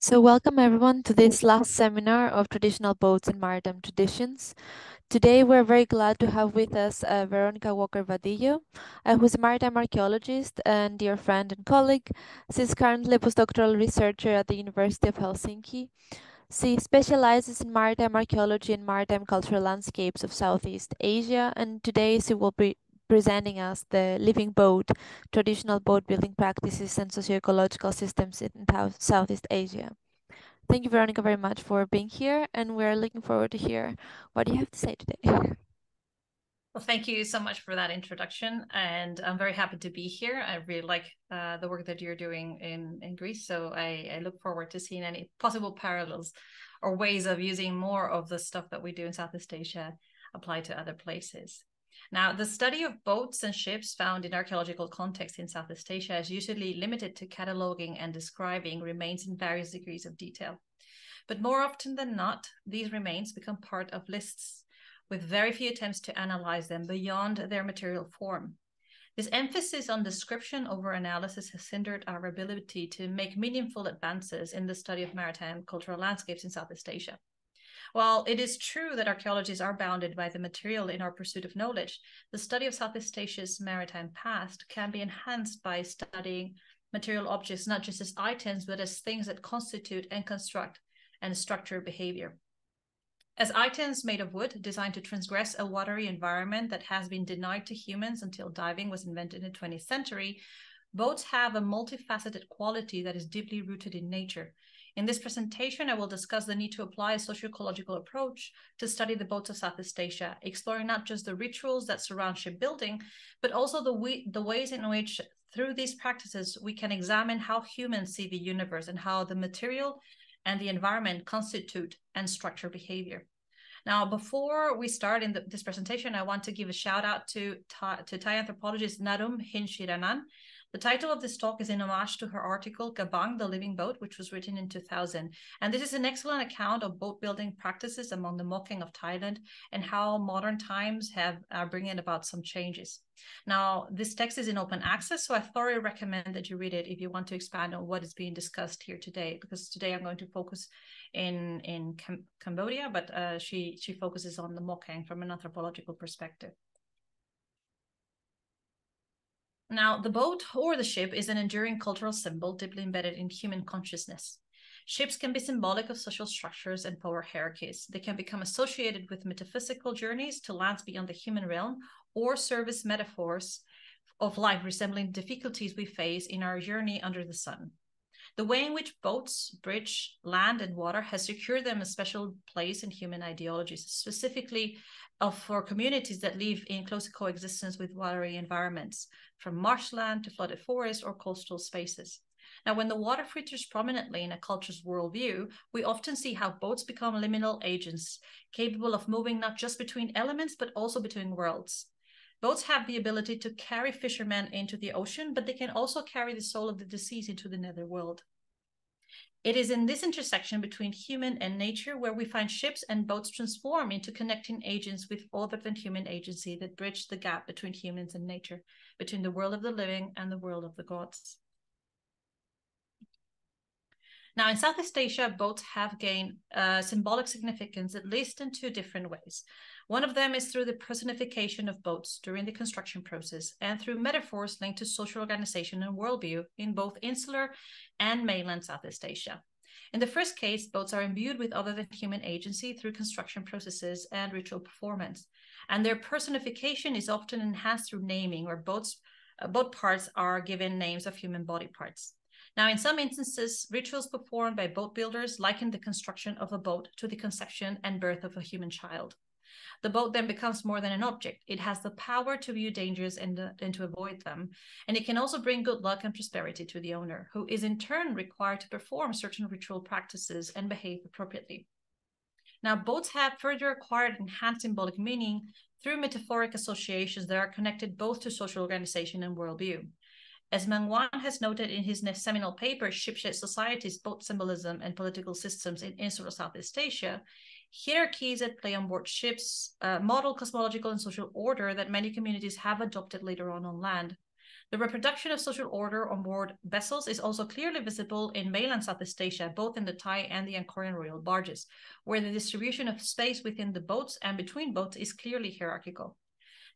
So welcome everyone to this last seminar of traditional boats and maritime traditions. Today we're very glad to have with us Veronica Walker Vadillo, who's a maritime archaeologist and dear friend and colleague. She's currently a postdoctoral researcher at the University of Helsinki. She specializes in maritime archaeology and maritime cultural landscapes of Southeast Asia, and today she will be presenting us the living boat, traditional boat building practices and socioecological systems in Southeast Asia. Thank you, Veronica, very much for being here, and we're looking forward to hear what you have to say today. Well, thank you so much for that introduction, and I'm very happy to be here. I really like the work that you're doing in Greece, so I look forward to seeing any possible parallels or ways of using more of the stuff that we do in Southeast Asia apply to other places. Now, the study of boats and ships found in archaeological contexts in Southeast Asia is usually limited to cataloging and describing remains in various degrees of detail. But more often than not, these remains become part of lists, with very few attempts to analyze them beyond their material form. This emphasis on description over analysis has hindered our ability to make meaningful advances in the study of maritime cultural landscapes in Southeast Asia. While it is true that archaeologists are bounded by the material in our pursuit of knowledge, the study of Southeast Asia's maritime past can be enhanced by studying material objects not just as items, but as things that constitute and construct and structure behavior. As items made of wood designed to transgress a watery environment that has been denied to humans until diving was invented in the 20th century, boats have a multifaceted quality that is deeply rooted in nature. In this presentation, I will discuss the need to apply a socioecological approach to study the boats of Southeast Asia, exploring not just the rituals that surround shipbuilding, but also the ways in which, through these practices, we can examine how humans see the universe and how the material and the environment constitute and structure behavior. Now, before we start in this presentation, I want to give a shout out to Thai anthropologist Narum Hinshiranan. The title of this talk is in homage to her article, Gabang, the Living Boat, which was written in 2000. And this is an excellent account of boat building practices among the Mokeng of Thailand and how modern times are bringing about some changes. Now, this text is in open access, so I thoroughly recommend that you read it if you want to expand on what is being discussed here today, because today I'm going to focus in Cambodia, but she focuses on the Mokeng from an anthropological perspective. Now, the boat or the ship is an enduring cultural symbol deeply embedded in human consciousness. Ships can be symbolic of social structures and power hierarchies. They can become associated with metaphysical journeys to lands beyond the human realm, or serve as metaphors of life resembling difficulties we face in our journey under the sun. The way in which boats bridge land and water has secured them a special place in human ideologies, specifically for communities that live in close coexistence with watery environments, from marshland to flooded forest or coastal spaces. Now, when the water features prominently in a culture's worldview, we often see how boats become liminal agents, capable of moving not just between elements, but also between worlds. Boats have the ability to carry fishermen into the ocean, but they can also carry the soul of the deceased into the netherworld. It is in this intersection between human and nature where we find ships and boats transform into connecting agents with other than human agency that bridge the gap between humans and nature, between the world of the living and the world of the gods. Now, in Southeast Asia, boats have gained symbolic significance, at least in two different ways. One of them is through the personification of boats during the construction process and through metaphors linked to social organization and worldview in both insular and mainland Southeast Asia. In the first case, boats are imbued with other than human agency through construction processes and ritual performance. And their personification is often enhanced through naming, where boat parts are given names of human body parts. Now, in some instances, rituals performed by boat builders liken the construction of a boat to the conception and birth of a human child. The boat then becomes more than an object. It has the power to view dangers and to avoid them. And it can also bring good luck and prosperity to the owner, who is in turn required to perform certain ritual practices and behave appropriately. Now, boats have further acquired enhanced symbolic meaning through metaphoric associations that are connected both to social organization and worldview. As Meng Wan has noted in his seminal paper, Shipshed Societies, Boat Symbolism and Political Systems in Insular Southeast Asia, hierarchies at play on board ships model cosmological and social order that many communities have adopted later on land. The reproduction of social order on board vessels is also clearly visible in mainland Southeast Asia, both in the Thai and the Angkorean royal barges, where the distribution of space within the boats and between boats is clearly hierarchical.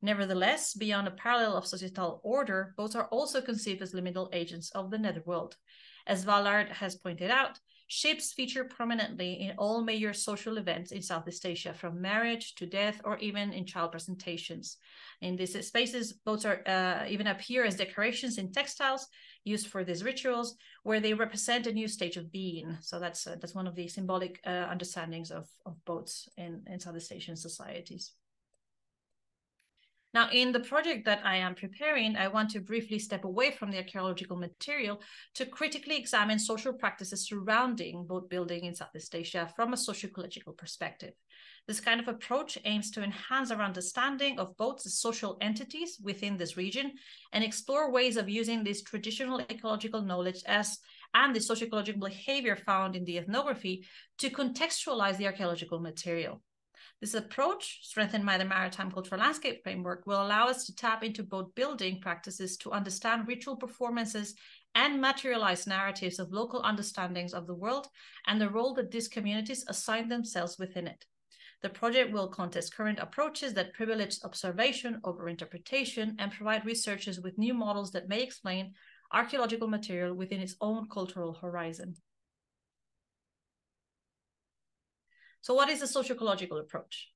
Nevertheless, beyond a parallel of societal order, boats are also conceived as liminal agents of the netherworld. As Vallard has pointed out, ships feature prominently in all major social events in Southeast Asia, from marriage to death or even in child presentations. In these spaces, boats are even appear as decorations in textiles used for these rituals, where they represent a new stage of being. So that's one of the symbolic understandings of boats in Southeast Asian societies. Now, in the project that I am preparing, I want to briefly step away from the archaeological material to critically examine social practices surrounding boat building in Southeast Asia from a socioecological perspective. This kind of approach aims to enhance our understanding of boats as social entities within this region and explore ways of using this traditional ecological knowledge and the socioecological behavior found in the ethnography to contextualize the archaeological material. This approach, strengthened by the Maritime Cultural Landscape Framework, will allow us to tap into boat building practices to understand ritual performances and materialize narratives of local understandings of the world and the role that these communities assign themselves within it. The project will contest current approaches that privilege observation over interpretation and provide researchers with new models that may explain archaeological material within its own cultural horizon. So what is a socioecological approach?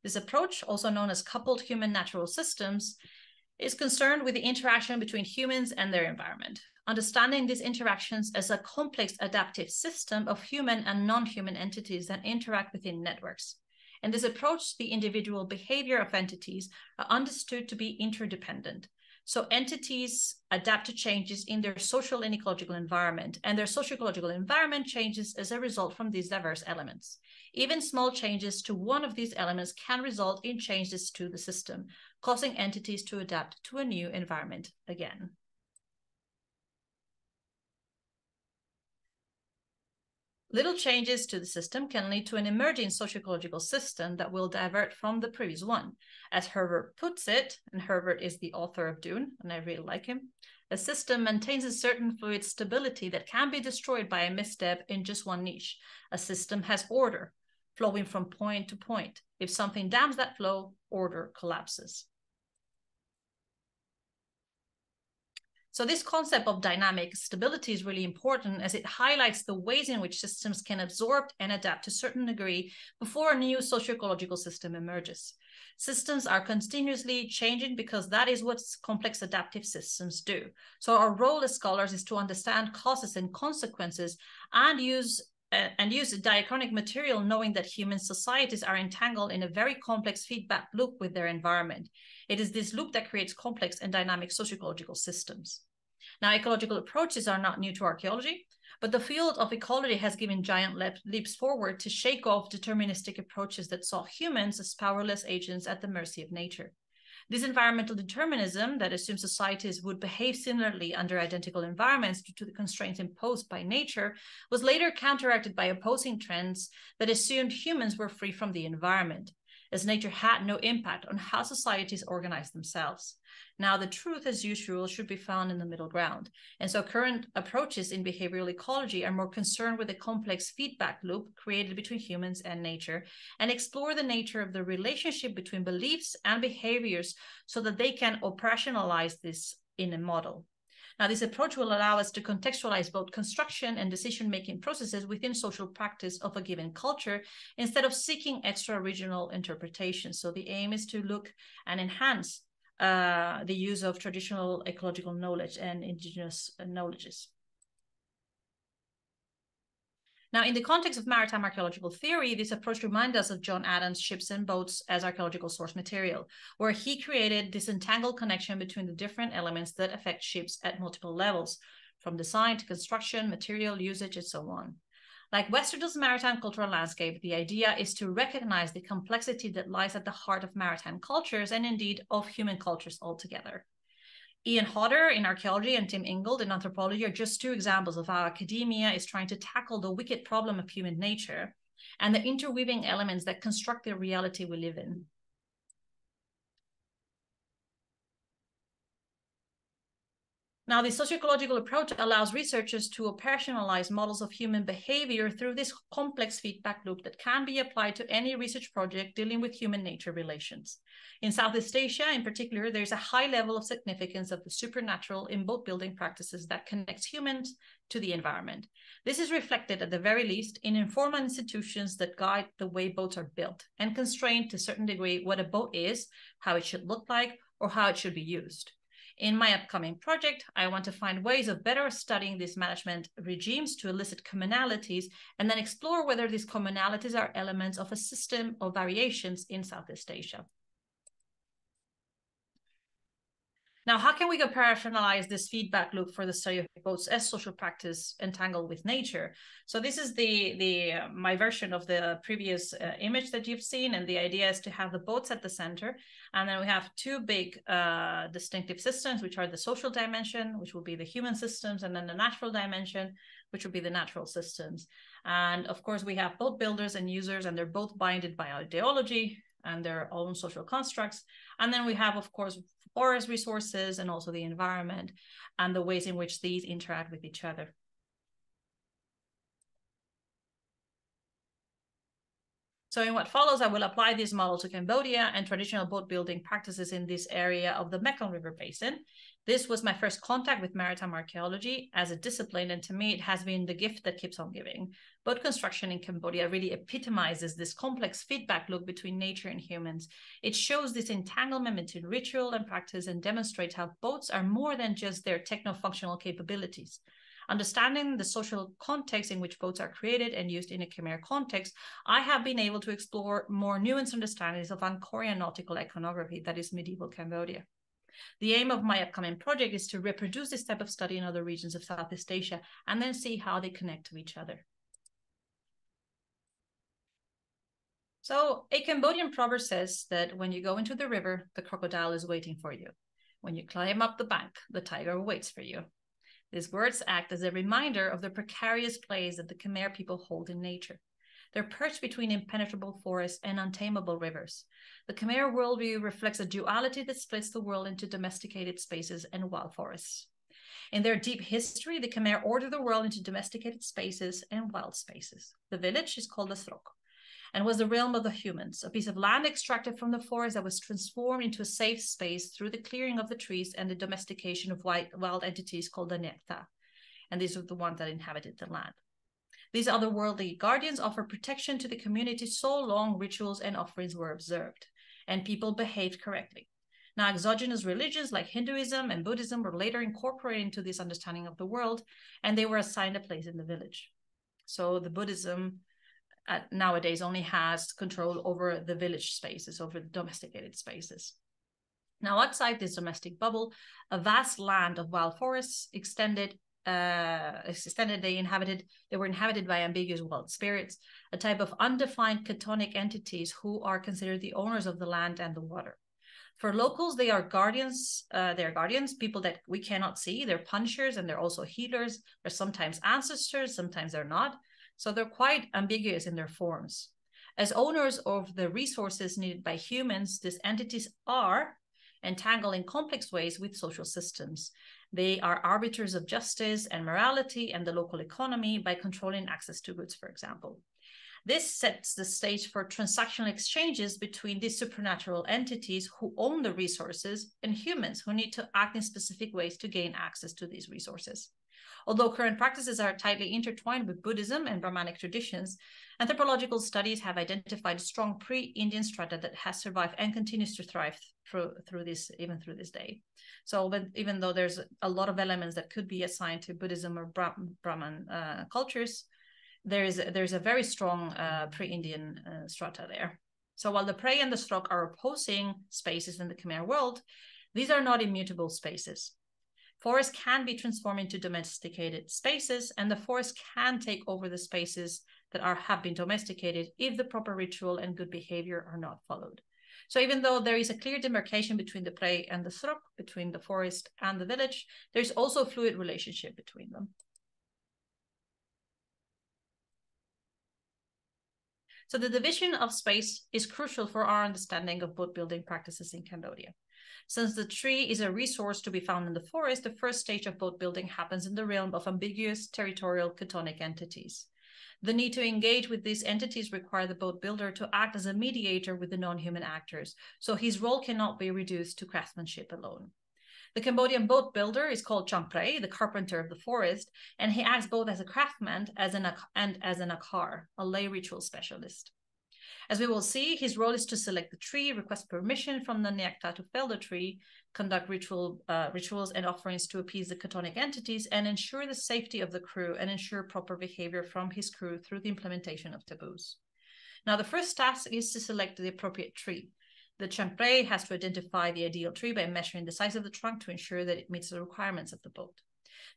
This approach, also known as coupled human-natural systems, is concerned with the interaction between humans and their environment, understanding these interactions as a complex adaptive system of human and non-human entities that interact within networks. In this approach, the individual behavior of entities are understood to be interdependent. So entities adapt to changes in their social and ecological environment, and their socioecological environment changes as a result from these diverse elements. Even small changes to one of these elements can result in changes to the system, causing entities to adapt to a new environment again. Little changes to the system can lead to an emerging socioecological system that will divert from the previous one. As Herbert puts it, and Herbert is the author of Dune, and I really like him, a system maintains a certain fluid stability that can be destroyed by a misstep in just one niche. A system has order, flowing from point to point. If something dams that flow, order collapses. So this concept of dynamic stability is really important, as it highlights the ways in which systems can absorb and adapt to a certain degree before a new socioecological system emerges. Systems are continuously changing because that is what complex adaptive systems do. So our role as scholars is to understand causes and consequences and use diachronic material, knowing that human societies are entangled in a very complex feedback loop with their environment. It is this loop that creates complex and dynamic socioecological systems. Now, ecological approaches are not new to archaeology, but the field of ecology has given giant leaps forward to shake off deterministic approaches that saw humans as powerless agents at the mercy of nature. This environmental determinism that assumes societies would behave similarly under identical environments due to the constraints imposed by nature was later counteracted by opposing trends that assumed humans were free from the environment, as nature had no impact on how societies organize themselves. Now, the truth, as usual, should be found in the middle ground. And so current approaches in behavioral ecology are more concerned with the complex feedback loop created between humans and nature, and explore the nature of the relationship between beliefs and behaviors so that they can operationalize this in a model. Now, this approach will allow us to contextualize both construction and decision-making processes within social practice of a given culture, instead of seeking extra regional interpretations. So the aim is to look and enhance the use of traditional ecological knowledge and indigenous knowledges. Now, in the context of maritime archaeological theory, this approach reminds us of John Adams' ships and boats as archaeological source material, where he created this entangled connection between the different elements that affect ships at multiple levels, from design to construction, material usage, and so on. Like Westerdel's maritime cultural landscape, the idea is to recognize the complexity that lies at the heart of maritime cultures, and indeed of human cultures altogether. Ian Hodder in archaeology and Tim Ingold in anthropology are just two examples of how academia is trying to tackle the wicked problem of human nature and the interweaving elements that construct the reality we live in. Now, the socioecological approach allows researchers to operationalize models of human behavior through this complex feedback loop that can be applied to any research project dealing with human-nature relations. In Southeast Asia, in particular, there's a high level of significance of the supernatural in boat building practices that connects humans to the environment. This is reflected, at the very least, in informal institutions that guide the way boats are built and constrain to a certain degree what a boat is, how it should look like, or how it should be used. In my upcoming project, I want to find ways of better studying these management regimes to elicit commonalities and then explore whether these commonalities are elements of a system of variations in Southeast Asia. Now, how can we operationalize this feedback loop for the study of boats as social practice entangled with nature? So this is my version of the previous image that you've seen, and the idea is to have the boats at the center, and then we have two big distinctive systems, which are the social dimension, which will be the human systems, and then the natural dimension, which will be the natural systems. And of course, we have boat builders and users, and they're both binded by ideology and their own social constructs. And then we have, of course, forest resources and also the environment and the ways in which these interact with each other. So in what follows, I will apply this model to Cambodia and traditional boat building practices in this area of the Mekong River Basin. This was my first contact with maritime archaeology as a discipline, and to me, it has been the gift that keeps on giving. Boat construction in Cambodia really epitomizes this complex feedback loop between nature and humans. It shows this entanglement between ritual and practice and demonstrates how boats are more than just their techno-functional capabilities. Understanding the social context in which boats are created and used in a Khmer context, I have been able to explore more nuanced understandings of Angkorian nautical iconography, that is medieval Cambodia. The aim of my upcoming project is to reproduce this type of study in other regions of Southeast Asia and then see how they connect to each other. So a Cambodian proverb says that when you go into the river, the crocodile is waiting for you. When you climb up the bank, the tiger waits for you. These words act as a reminder of the precarious place that the Khmer people hold in nature. They're perched between impenetrable forests and untamable rivers. The Khmer worldview reflects a duality that splits the world into domesticated spaces and wild forests. In their deep history, the Khmer order the world into domesticated spaces and wild spaces. The village is called a srok and was the realm of the humans, a piece of land extracted from the forest that was transformed into a safe space through the clearing of the trees and the domestication of wild entities called the Nekta. And these are the ones that inhabited the land. These otherworldly guardians offer protection to the community so long rituals and offerings were observed, and people behaved correctly. Now, exogenous religions like Hinduism and Buddhism were later incorporated into this understanding of the world, and they were assigned a place in the village. So the Buddhism nowadays only has control over the village spaces, over the domesticated spaces. Now, outside this domestic bubble, a vast land of wild forests extended. They were inhabited by ambiguous wild spirits, a type of undefined chthonic entities who are considered the owners of the land and the water. For locals, they are guardians. People that we cannot see. They're punishers and they're also healers. They're sometimes ancestors, sometimes they're not. So they're quite ambiguous in their forms. As owners of the resources needed by humans, these entities are entangled in complex ways with social systems. They are arbiters of justice and morality and the local economy by controlling access to goods, for example. This sets the stage for transactional exchanges between these supernatural entities who own the resources and humans who need to act in specific ways to gain access to these resources. Although current practices are tightly intertwined with Buddhism and Brahmanic traditions, anthropological studies have identified strong pre-Indian strata that has survived and continues to thrive through this day. So, but even though there's a lot of elements that could be assigned to Buddhism or Brahman cultures, there's a very strong pre-Indian strata there. So while the prey and the srok are opposing spaces in the Khmer world, these are not immutable spaces. Forests can be transformed into domesticated spaces, and the forest can take over the spaces that have been domesticated if the proper ritual and good behavior are not followed. So even though there is a clear demarcation between the prey and the srok, between the forest and the village, there's also a fluid relationship between them. So the division of space is crucial for our understanding of boat building practices in Cambodia. Since the tree is a resource to be found in the forest, the first stage of boat building happens in the realm of ambiguous territorial chthonic entities. The need to engage with these entities require the boat builder to act as a mediator with the non-human actors, so his role cannot be reduced to craftsmanship alone. The Cambodian boat builder is called Champray, the carpenter of the forest, and he acts both as a craftsman and as an akar, a lay ritual specialist. As we will see, his role is to select the tree, request permission from the Nyakta to fell the tree, conduct rituals and offerings to appease the chthonic entities, and ensure the safety of the crew and ensure proper behavior from his crew through the implementation of taboos. Now, the first task is to select the appropriate tree. The Champray has to identify the ideal tree by measuring the size of the trunk to ensure that it meets the requirements of the boat.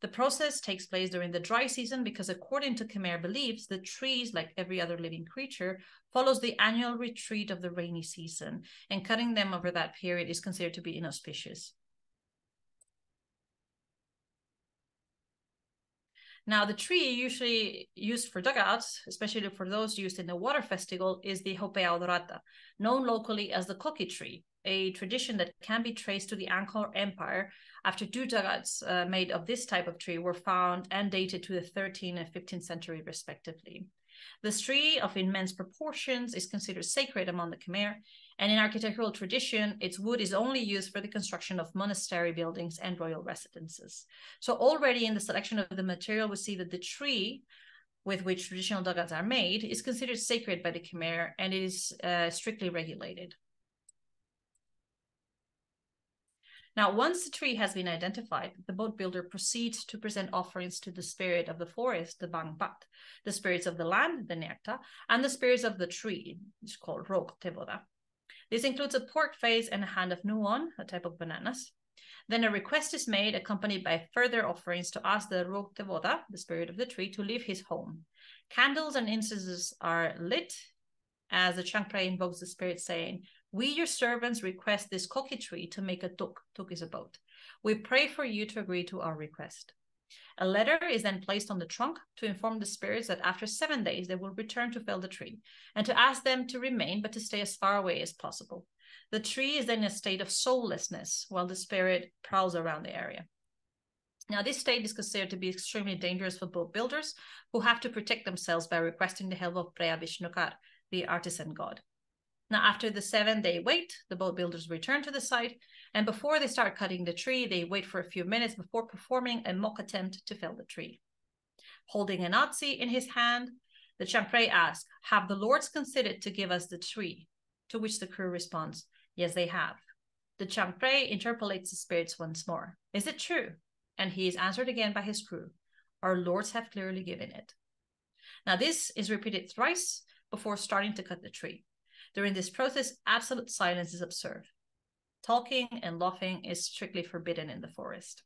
The process takes place during the dry season because, according to Khmer beliefs, the trees, like every other living creature, follows the annual retreat of the rainy season, and cutting them over that period is considered to be inauspicious. Now, the tree usually used for dugouts, especially for those used in the water festival, is the Hopeao Dorata, known locally as the Koki tree, a tradition that can be traced to the Angkor Empire after 2 dugouts made of this type of tree were found and dated to the 13th and 15th century, respectively. This tree of immense proportions is considered sacred among the Khmer, and in architectural tradition, its wood is only used for the construction of monastery buildings and royal residences. So already in the selection of the material, we see that the tree with which traditional dugouts are made is considered sacred by the Khmer, and it is strictly regulated. Now, once the tree has been identified, the boat builder proceeds to present offerings to the spirit of the forest, the Bangpat, the spirits of the land, the Nyakta, and the spirits of the tree, which is called Rok Tevoda. This includes a pork face and a hand of nuon, a type of bananas. Then a request is made, accompanied by further offerings, to ask the Rok Tevoda, the spirit of the tree, to leave his home. Candles and incenses are lit as the Champray invokes the spirit, saying, "We, your servants, request this Koki tree to make a tuk. Tuk is a boat. We pray for you to agree to our request." A letter is then placed on the trunk to inform the spirits that after 7 days they will return to fell the tree, and to ask them to remain but to stay as far away as possible. The tree is then in a state of soullessness while the spirit prowls around the area. Now, this state is considered to be extremely dangerous for boat builders, who have to protect themselves by requesting the help of Preya Vishnukar, the artisan god. Now, after the 7-day wait, the boat builders return to the site, and before they start cutting the tree, they wait for a few minutes before performing a mock attempt to fell the tree. Holding a Nazi in his hand, the Champray asks, "Have the lords considered to give us the tree?" To which the crew responds, "Yes, they have." The Champray interpolates the spirits once more. "Is it true?" And he is answered again by his crew, "Our lords have clearly given it." Now, this is repeated thrice before starting to cut the tree. During this process, absolute silence is observed. Talking and laughing is strictly forbidden in the forest.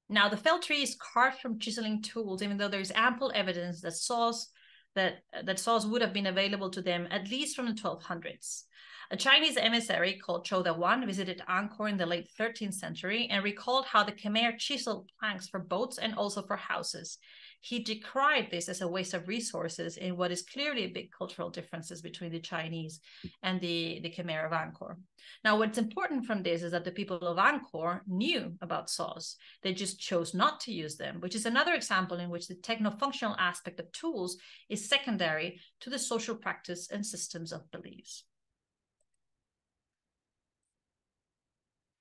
Now, the felled tree is carved from chiseling tools, even though there is ample evidence that saws would have been available to them at least from the 1200s. A Chinese emissary called Chou Da-wan visited Angkor in the late 13th century and recalled how the Khmer chiseled planks for boats and also for houses. He decried this as a waste of resources in what is clearly big cultural differences between the Chinese and the Khmer of Angkor. Now, what's important from this is that the people of Angkor knew about saws. They just chose not to use them, which is another example in which the techno-functional aspect of tools is secondary to the social practice and systems of beliefs.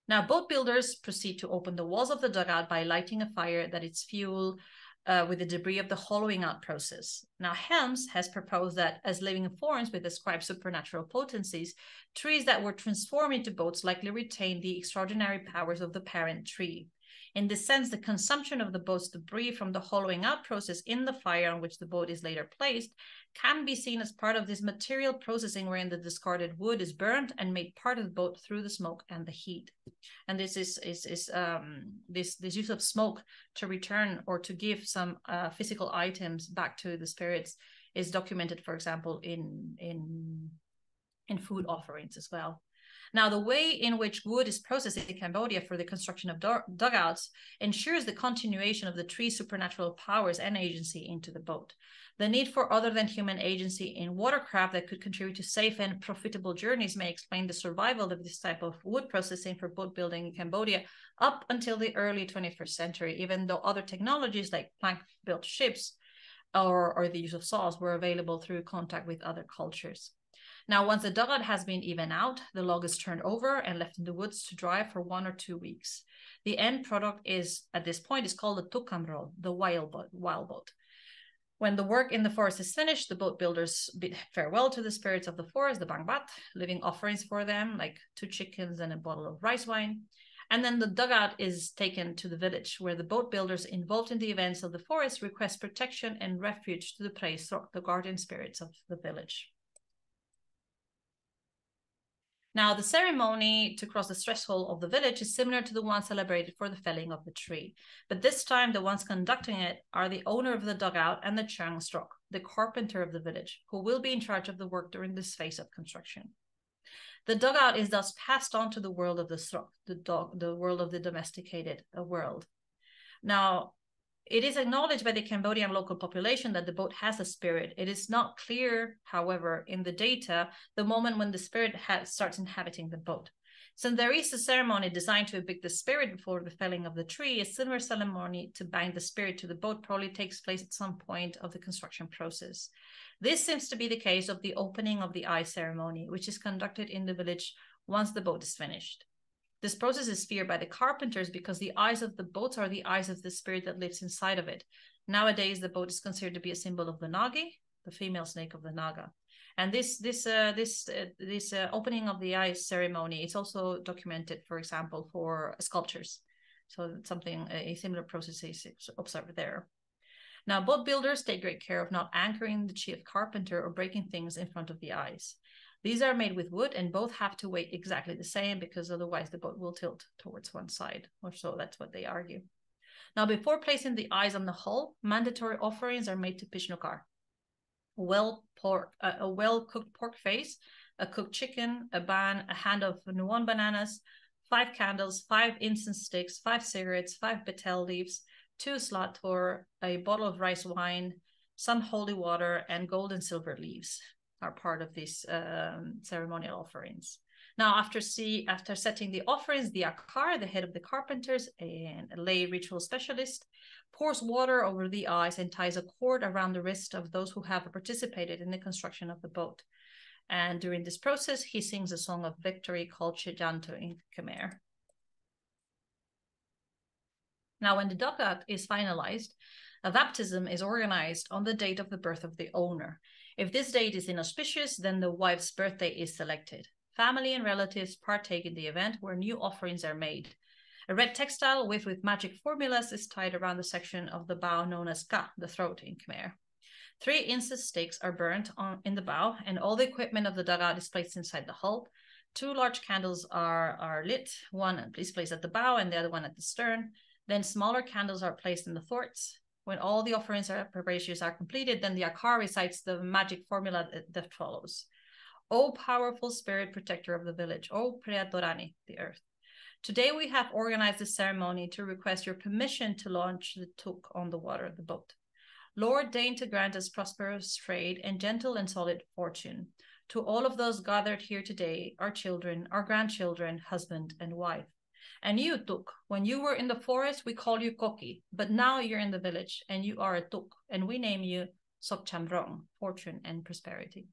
Now, boat builders proceed to open the walls of the dugout by lighting a fire that is fuel with the debris of the hollowing out process. Now, Helms has proposed that as living forms with ascribed supernatural potencies, trees that were transformed into boats likely retain the extraordinary powers of the parent tree. In this sense, the consumption of the boat's debris from the hollowing out process in the fire on which the boat is later placed can be seen as part of this material processing wherein the discarded wood is burned and made part of the boat through the smoke and the heat. And this use of smoke to return or to give some physical items back to the spirits is documented, for example, in food offerings as well. Now, the way in which wood is processed in Cambodia for the construction of dugouts ensures the continuation of the tree's supernatural powers and agency into the boat. The need for other than human agency in watercraft that could contribute to safe and profitable journeys may explain the survival of this type of wood processing for boat building in Cambodia up until the early 21st century, even though other technologies like plank-built ships or the use of saws were available through contact with other cultures. Now, once the dugout has been evened out, the log is turned over and left in the woods to dry for 1 or 2 weeks. The end product is, at this point, is called the tukamro, the wild boat. When the work in the forest is finished, the boat builders bid farewell to the spirits of the forest, the bangbat, leaving offerings for them, like 2 chickens and a bottle of rice wine. And then the dugout is taken to the village, where the boat builders involved in the events of the forest request protection and refuge to the Preisrok, the guardian spirits of the village. Now, the ceremony to cross the threshold of the village is similar to the one celebrated for the felling of the tree. But this time, the ones conducting it are the owner of the dugout and the Changstrok, the carpenter of the village, who will be in charge of the work during this phase of construction. The dugout is thus passed on to the world of the Strok, the world of the domesticated world. Now, it is acknowledged by the Cambodian local population that the boat has a spirit. It is not clear, however, in the data, the moment when the spirit starts inhabiting the boat. Since there is a ceremony designed to evict the spirit before the felling of the tree, a similar ceremony to bind the spirit to the boat probably takes place at some point of the construction process. This seems to be the case of the opening of the eye ceremony, which is conducted in the village once the boat is finished. This process is feared by the carpenters because the eyes of the boats are the eyes of the spirit that lives inside of it. Nowadays, the boat is considered to be a symbol of the Nagi, the female snake of the Naga. And this opening of the eye ceremony is also documented, for example, for sculptures. So something, a similar process is observed there. Now, boat builders take great care of not anchoring the chief carpenter or breaking things in front of the eyes. These are made with wood and both have to weigh exactly the same because otherwise the boat will tilt towards one side, or so that's what they argue. Now, before placing the eyes on the hull, mandatory offerings are made to Pishnukar. A well-cooked pork face, a cooked chicken, a ban, a hand of nuon bananas, 5 candles, 5 incense sticks, 5 cigarettes, 5 betel leaves, 2 slator, a bottle of rice wine, some holy water, and gold and silver leaves are part of these ceremonial offerings. Now, after setting the offerings, the akar, the head of the carpenters and a lay ritual specialist, pours water over the eyes and ties a cord around the wrist of those who have participated in the construction of the boat. And during this process, he sings a song of victory called Chijanto in Khmer. Now, when the dugout is finalized, a baptism is organized on the date of the birth of the owner. If this date is inauspicious, then the wife's birthday is selected. Family and relatives partake in the event where new offerings are made. A red textile with magic formulas is tied around the section of the bow known as ka, the throat in Khmer. 3 incense sticks are burnt in the bow, and all the equipment of the dugout is placed inside the hull. 2 large candles are lit, one is placed at the bow and the other one at the stern. Then smaller candles are placed in the thwarts. When all the offerings or preparations are completed, then the akar recites the magic formula that follows. O powerful spirit protector of the village, O Priyadorani, the earth. Today we have organized this ceremony to request your permission to launch the tuk on the water of the boat. Lord, deign to grant us prosperous trade and gentle and solid fortune. To all of those gathered here today, our children, our grandchildren, husband and wife. And you, Tuk, when you were in the forest, we called you Koki, but now you're in the village and you are a Tuk, and we name you Sokchamrong, fortune and prosperity.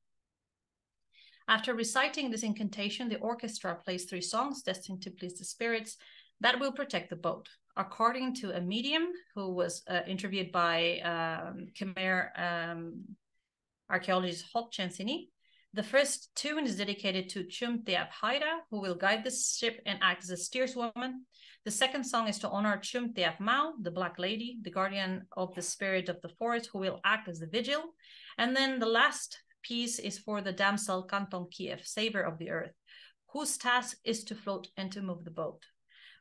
After reciting this incantation, the orchestra plays 3 songs destined to please the spirits that will protect the boat. According to a medium who was interviewed by Khmer archaeologist Hok Chensini, the first tune is dedicated to Chum Teap Haida, who will guide the ship and act as a steerswoman. The second song is to honor Chum Teap Mao, the Black Lady, the guardian of the spirit of the forest, who will act as the vigil. And then the last piece is for the damsel Kantong Kiev, saver of the earth, whose task is to float and to move the boat.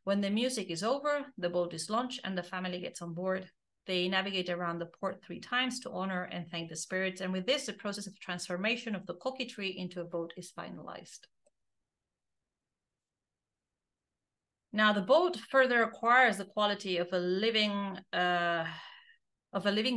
When the music is over, the boat is launched and the family gets on board. They navigate around the port 3 times to honor and thank the spirits. And with this, the process of transformation of the koki tree into a boat is finalized. Now, the boat further acquires the quality of a living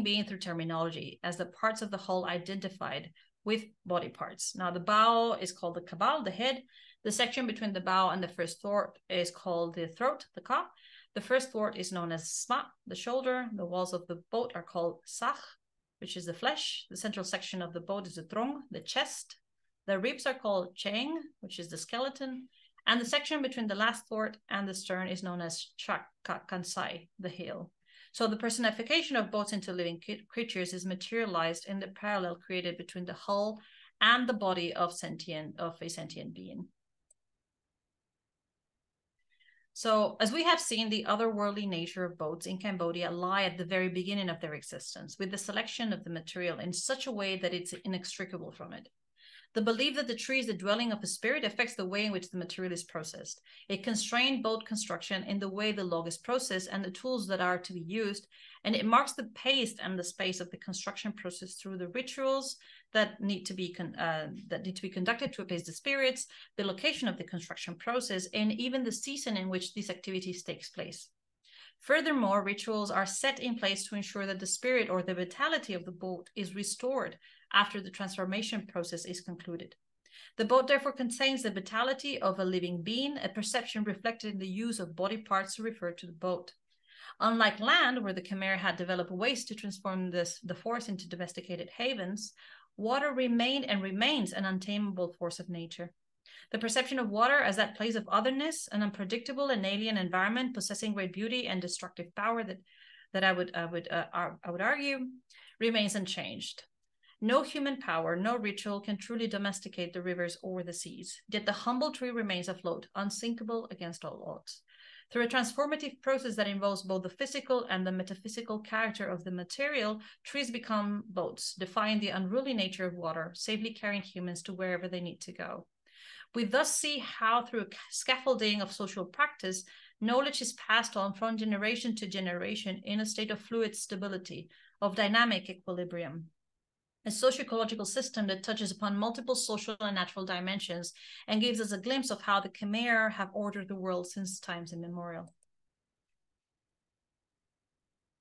being through terminology, as the parts of the hull identified with body parts. Now, the bow is called the cabal, the head. The section between the bow and the first thwart is called the throat, the ka. The first thwart is known as sma, the shoulder. The walls of the boat are called sach, which is the flesh. The central section of the boat is the drong, the chest. The ribs are called cheng, which is the skeleton. And the section between the last thwart and the stern is known as chak kansai, the heel. So the personification of boats into living creatures is materialized in the parallel created between the hull and the body of a sentient being. So as we have seen, the otherworldly nature of boats in Cambodia lie at the very beginning of their existence, with the selection of the material in such a way that it's inextricable from it. The belief that the tree is the dwelling of a spirit affects the way in which the material is processed. It constrains boat construction in the way the log is processed and the tools that are to be used, and it marks the pace and the space of the construction process through the rituals that need to be conducted to appease the spirits, the location of the construction process, and even the season in which these activities takes place. Furthermore, rituals are set in place to ensure that the spirit or the vitality of the boat is restored after the transformation process is concluded. The boat therefore contains the vitality of a living being, a perception reflected in the use of body parts to refer to the boat. Unlike land, where the Khmer had developed ways to transform the forest into domesticated havens, water remained and remains an untamable force of nature. The perception of water as that place of otherness, an unpredictable and alien environment possessing great beauty and destructive power that I would argue remains unchanged. No human power, no ritual can truly domesticate the rivers or the seas. Yet the humble tree remains afloat, unsinkable against all odds. Through a transformative process that involves both the physical and the metaphysical character of the material, trees become boats, defying the unruly nature of water, safely carrying humans to wherever they need to go. We thus see how, through a scaffolding of social practice, knowledge is passed on from generation to generation in a state of fluid stability, of dynamic equilibrium. A socioecological system that touches upon multiple social and natural dimensions and gives us a glimpse of how the Khmer have ordered the world since times immemorial.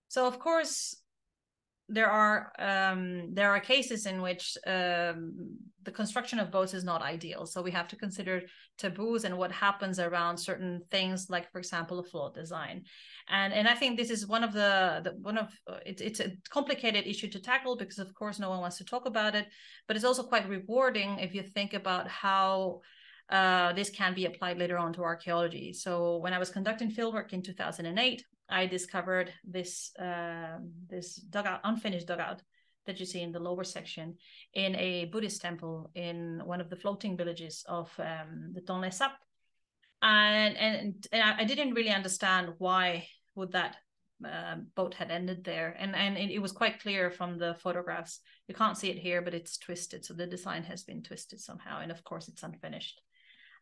So, of course, there are cases in which the construction of boats is not ideal. So we have to consider taboos and what happens around certain things, like, for example, a flawed design. And I think this is it's a complicated issue to tackle because, of course, no one wants to talk about it. But it's also quite rewarding if you think about how this can be applied later on to archaeology. So when I was conducting fieldwork in 2008, I discovered this dugout, unfinished dugout that you see in the lower section in a Buddhist temple in one of the floating villages of the Tonle Sap. And I didn't really understand why would that boat had ended there. And it was quite clear from the photographs. You can't see it here, but it's twisted. So the design has been twisted somehow. And of course, it's unfinished.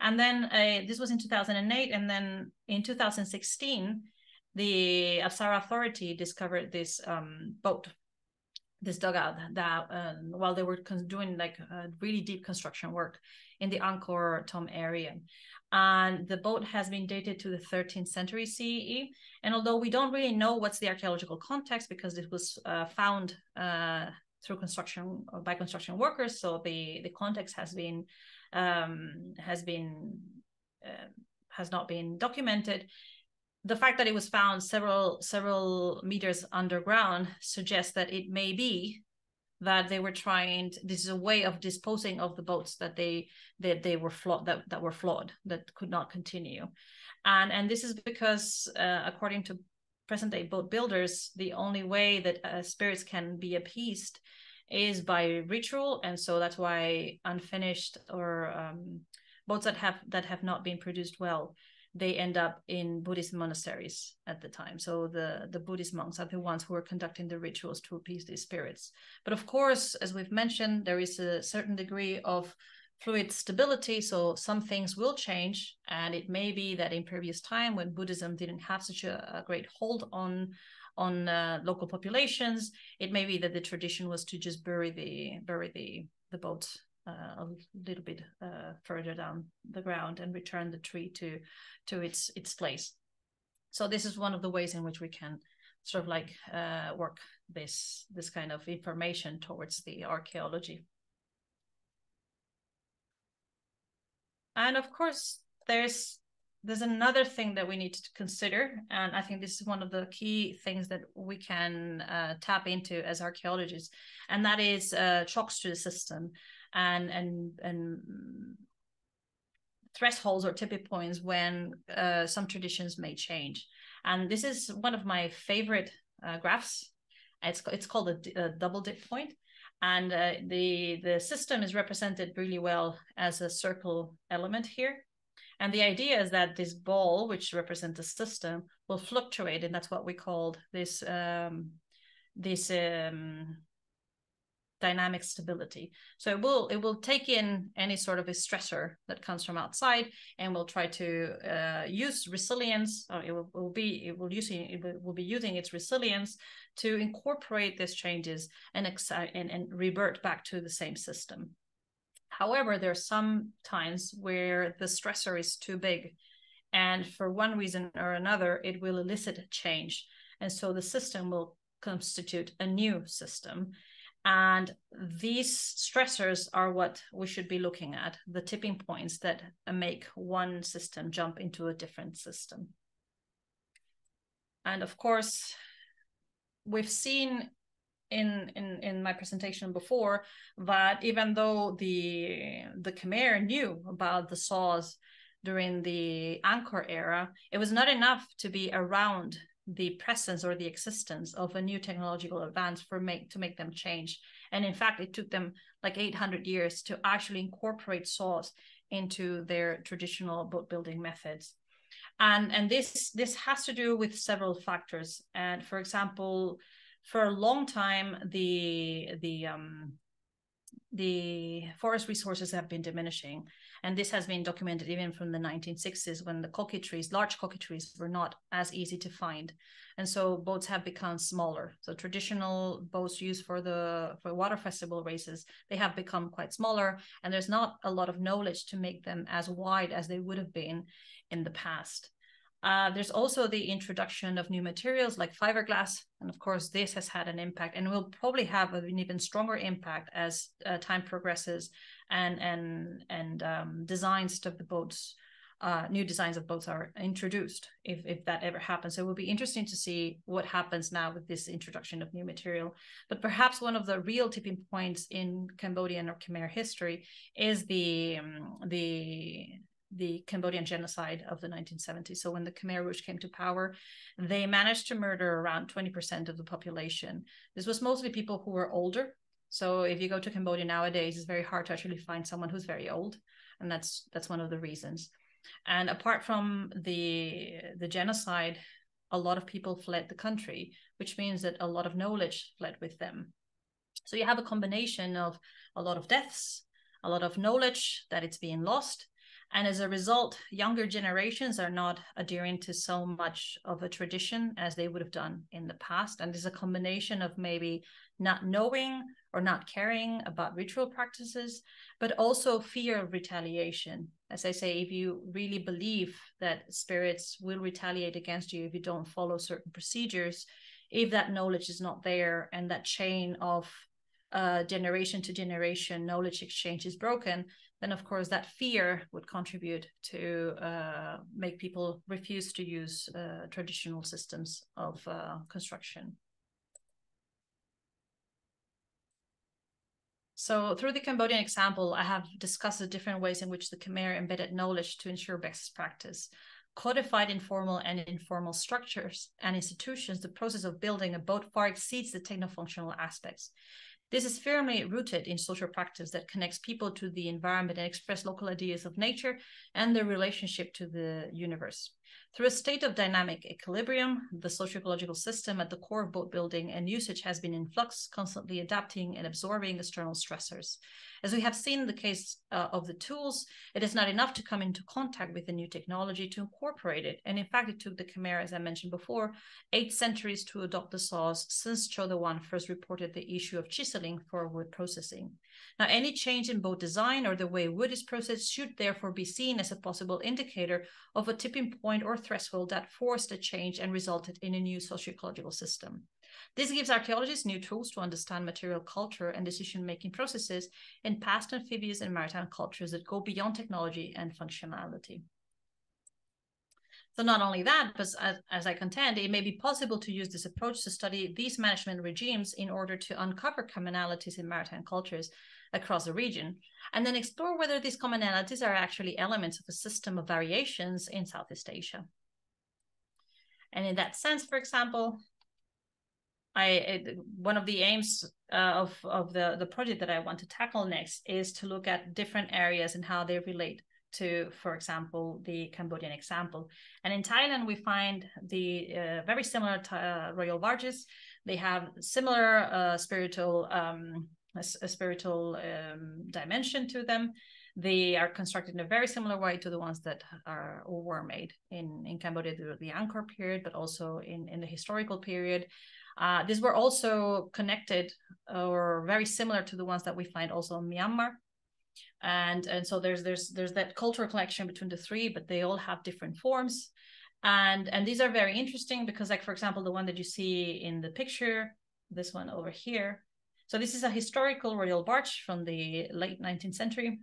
And then this was in 2008. And then in 2016, the Apsara Authority discovered this boat, this dugout, that while they were doing like really deep construction work in the Angkor Thom area. And the boat has been dated to the 13th century CE. And although we don't really know what's the archaeological context, because it was found through construction or by construction workers, so the context has not been documented. The fact that it was found several meters underground suggests that it may be that they were trying. This is a way of disposing of the boats that were flawed, that could not continue, and this is because according to present-day boat builders, the only way that spirits can be appeased is by ritual, and so that's why unfinished or boats that have not been produced well, they end up in Buddhist monasteries at the time. So the Buddhist monks are the ones who are conducting the rituals to appease these spirits. But of course, as we've mentioned, there is a certain degree of fluid stability. So some things will change. And it may be that in previous time, when Buddhism didn't have such a great hold on local populations, it may be that the tradition was to just bury the boats a little bit further down the ground and return the tree to its place. So this is one of the ways in which we can sort of like work this kind of information towards the archaeology. And of course, there's another thing that we need to consider, and I think this is one of the key things that we can tap into as archaeologists, and that is shocks to the system and thresholds or tipping points when some traditions may change. And this is one of my favorite graphs. It's called a double dip point. And the system is represented really well as a circle element here. And the idea is that this ball, which represents the system, will fluctuate, and that's what we called this dynamic stability. So it will take in any sort of a stressor that comes from outside, and will try to use resilience. Or it will be using its resilience to incorporate these changes and revert back to the same system. However, there are some times where the stressor is too big, and for one reason or another, it will elicit change. And so the system will constitute a new system. And these stressors are what we should be looking at, the tipping points that make one system jump into a different system. And of course, we've seen in my presentation before that even though the Khmer knew about the saws during the Angkor era, it was not enough to be around the presence or the existence of a new technological advance to make them change. And in fact, it took them like 800 years to actually incorporate saws into their traditional boat building methods. And this has to do with several factors. And for example, for a long time, the forest resources have been diminishing. And this has been documented even from the 1960s, when the coffee trees, large coffee trees, were not as easy to find. And so boats have become smaller. So traditional boats used for water festival races, they have become quite smaller. And there's not a lot of knowledge to make them as wide as they would have been in the past. There's also the introduction of new materials like fiberglass. And of course, this has had an impact and will probably have an even stronger impact as time progresses and designs of the boats, new designs of boats are introduced, if that ever happens. So it will be interesting to see what happens now with this introduction of new material. But perhaps one of the real tipping points in Cambodian or Khmer history is the Cambodian genocide of the 1970s. So when the Khmer Rouge came to power, they managed to murder around 20% of the population. This was mostly people who were older. So if you go to Cambodia nowadays, it's very hard to actually find someone who's very old. And that's one of the reasons. And apart from the genocide, a lot of people fled the country, which means that a lot of knowledge fled with them. So you have a combination of a lot of deaths, a lot of knowledge that it's being lost. And as a result, younger generations are not adhering to so much of a tradition as they would have done in the past. And there's a combination of maybe not knowing or not caring about ritual practices, but also fear of retaliation. As I say, if you really believe that spirits will retaliate against you if you don't follow certain procedures, if that knowledge is not there and that chain of generation to generation knowledge exchange is broken, then of course that fear would contribute to make people refuse to use traditional systems of construction. So through the Cambodian example, I have discussed the different ways in which the Khmer embedded knowledge to ensure best practice. Codified in formal and informal structures and institutions, the process of building a boat far exceeds the techno-functional aspects. This is firmly rooted in social practice that connects people to the environment and express local ideas of nature and their relationship to the universe. Through a state of dynamic equilibrium, the socioecological system at the core of boat building and usage has been in flux, constantly adapting and absorbing external stressors. As we have seen in the case of the tools, it is not enough to come into contact with the new technology to incorporate it. And in fact, it took the Khmer, as I mentioned before, 8 centuries to adopt the saws since Chodo I first reported the issue of chiseling for wood processing. Now, any change in boat design or the way wood is processed should therefore be seen as a possible indicator of a tipping point or threshold that forced a change and resulted in a new socioecological system. This gives archaeologists new tools to understand material culture and decision-making processes in past amphibious and maritime cultures that go beyond technology and functionality. So not only that, but as I contend, it may be possible to use this approach to study these management regimes in order to uncover commonalities in maritime cultures across the region, and then explore whether these commonalities are actually elements of a system of variations in Southeast Asia. And in that sense, for example, one of the aims of the project that I want to tackle next is to look at different areas and how they relate to, for example, the Cambodian example. And in Thailand, we find the very similar royal barges. They have similar spiritual dimension to them. They are constructed in a very similar way to the ones that were made in Cambodia during the Angkor period, but also in the historical period. These were also connected or very similar to the ones that we find also in Myanmar. And so there's that cultural connection between the three, but they all have different forms. And these are very interesting because, like, for example, the one that you see in the picture, this one over here. So this is a historical royal barge from the late 19th century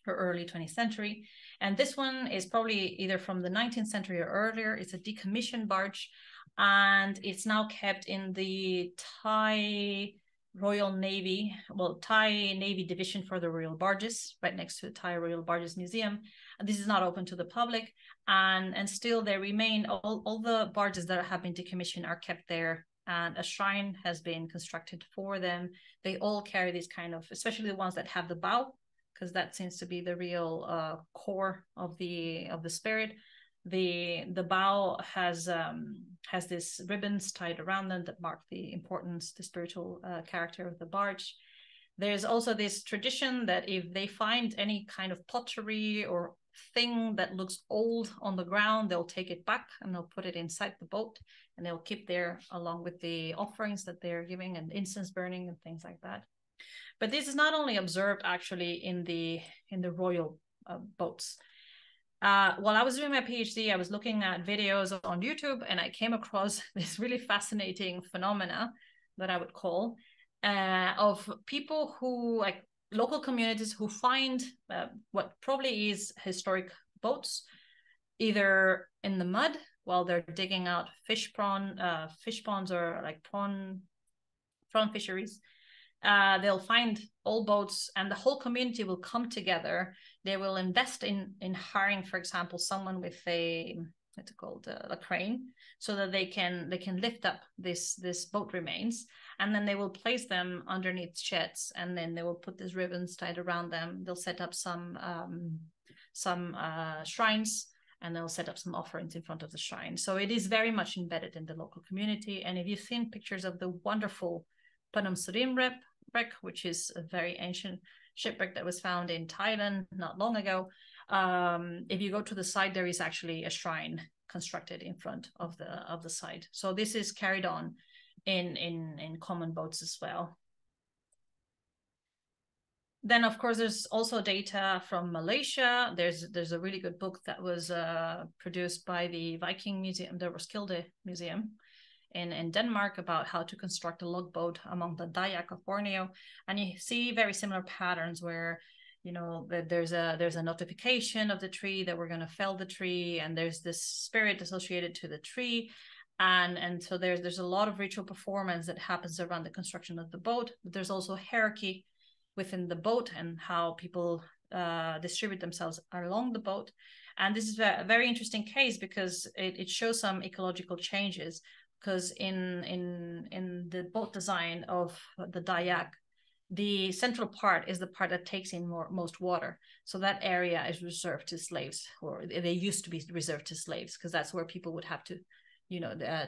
or early 20th century. And this one is probably either from the 19th century or earlier. It's a decommissioned barge, and it's now kept in the Thai Royal Navy, Thai Navy Division for the Royal Barges, right next to the Thai Royal Barges Museum. And this is not open to the public. And still they remain, all the barges that have been decommissioned are kept there. And a shrine has been constructed for them. They all carry these kind of, especially the ones that have the bow, because that seems to be the real core of the spirit. The bow has these ribbons tied around them that mark the importance, the spiritual character of the barge. There's also this tradition that if they find any kind of pottery or thing that looks old on the ground, they'll take it back and they'll put it inside the boat, and they'll keep there along with the offerings that they're giving and incense burning and things like that. But this is not only observed actually in the royal boats. While I was doing my PhD, I was looking at videos on YouTube, and I came across this really fascinating phenomena that I would call of people who, like local communities, who find what probably is historic boats, either in the mud while they're digging out fish ponds or like prawn fisheries. They'll find old boats, and the whole community will come together. They will invest in hiring, for example, someone with a crane, so that they can lift up this boat remains, and then they will place them underneath sheds, and then they will put these ribbons tied around them. They'll set up some shrines, and they'll set up some offerings in front of the shrine. So it is very much embedded in the local community. And if you've seen pictures of the wonderful Panom Surim wreck, which is a very ancient shipwreck that was found in Thailand not long ago, if you go to the site, there is actually a shrine constructed in front of the site. So this is carried on in common boats as well. Then, of course, there's also data from Malaysia. There's a really good book that was produced by the Viking Museum, the Roskilde Museum in Denmark, about how to construct a logboat among the Dayak of Borneo. And you see very similar patterns where, you know, there's a notification of the tree that we're going to fell the tree, and there's this spirit associated to the tree. And so there's a lot of ritual performance that happens around the construction of the boat. But there's also hierarchy within the boat and how people distribute themselves along the boat. And this is a very interesting case because it shows some ecological changes, because in the boat design of the Dayak, the central part is the part that takes in most water. So that area is reserved to slaves, or they used to be reserved to slaves, because that's where people would have to,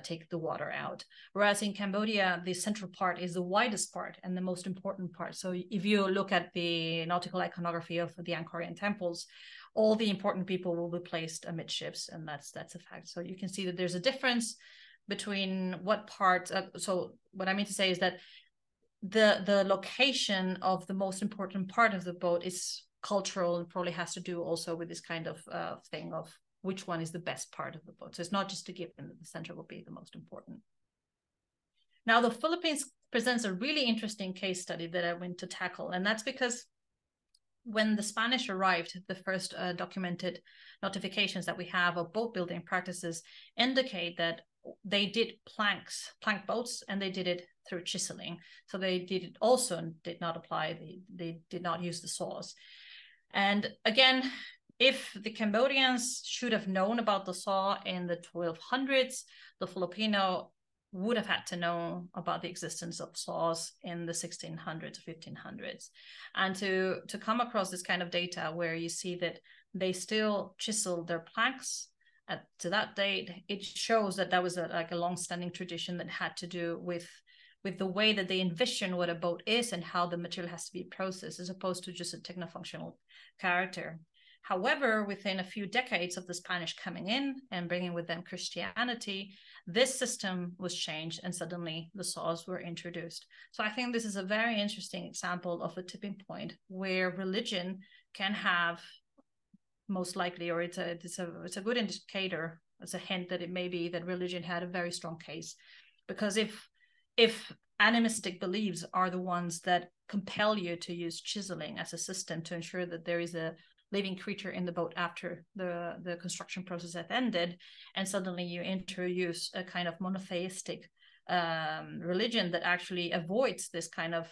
take the water out. Whereas in Cambodia, the central part is the widest part and the most important part. So if you look at the nautical iconography of the Angkorian temples, all the important people will be placed amidships, and that's a fact. So you can see that there's a difference between what part. So what I mean to say is that the location of the most important part of the boat is cultural, and probably has to do also with this kind of thing of which one is the best part of the boat. So it's not just a given that the center will be the most important. Now, the Philippines presents a really interesting case study that I went to tackle, and that's because when the Spanish arrived, the first documented notifications that we have of boat building practices indicate that they did plank boats, and they did it through chiseling. So they did it also and did not apply, they did not use the saws. And again, if the Cambodians should have known about the saw in the 1200s, the Filipino would have had to know about the existence of saws in the 1600s, 1500s. And to come across this kind of data where you see that they still chisel their planks to that date, it shows that that was a long-standing tradition that had to do with the way that they envision what a boat is and how the material has to be processed, as opposed to just a techno-functional character. However, within a few decades of the Spanish coming in and bringing with them Christianity, this system was changed, and suddenly the saws were introduced. So I think this is a very interesting example of a tipping point where religion can have, most likely, or it's a good indicator, as a hint that it may be that religion had a very strong case. Because if animistic beliefs are the ones that compel you to use chiseling as a system to ensure that there is a living creature in the boat after the construction process has ended, and suddenly you introduce a kind of monotheistic religion that actually avoids this kind of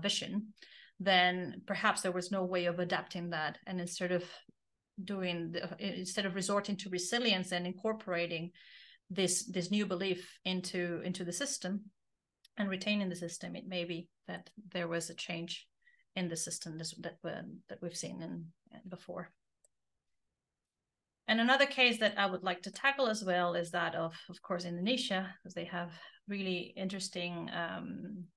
vision, then perhaps there was no way of adapting that. And instead of resorting to resilience and incorporating this new belief into the system and retaining the system, it may be that there was a change in the system that we've seen before. And another case that I would like to tackle as well is that of course, Indonesia, because they have really interesting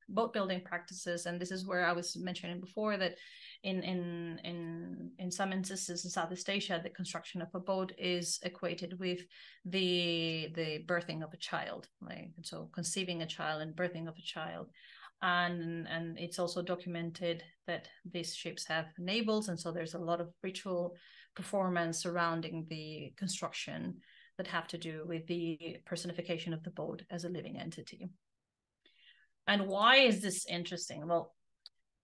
boat building practices. And this is where I was mentioning before that in some instances in Southeast Asia, the construction of a boat is equated with the birthing of a child, like, so conceiving a child and birthing of a child. And it's also documented that these ships have navels, and so there's a lot of ritual performance surrounding the construction that have to do with the personification of the boat as a living entity. And why is this interesting? Well,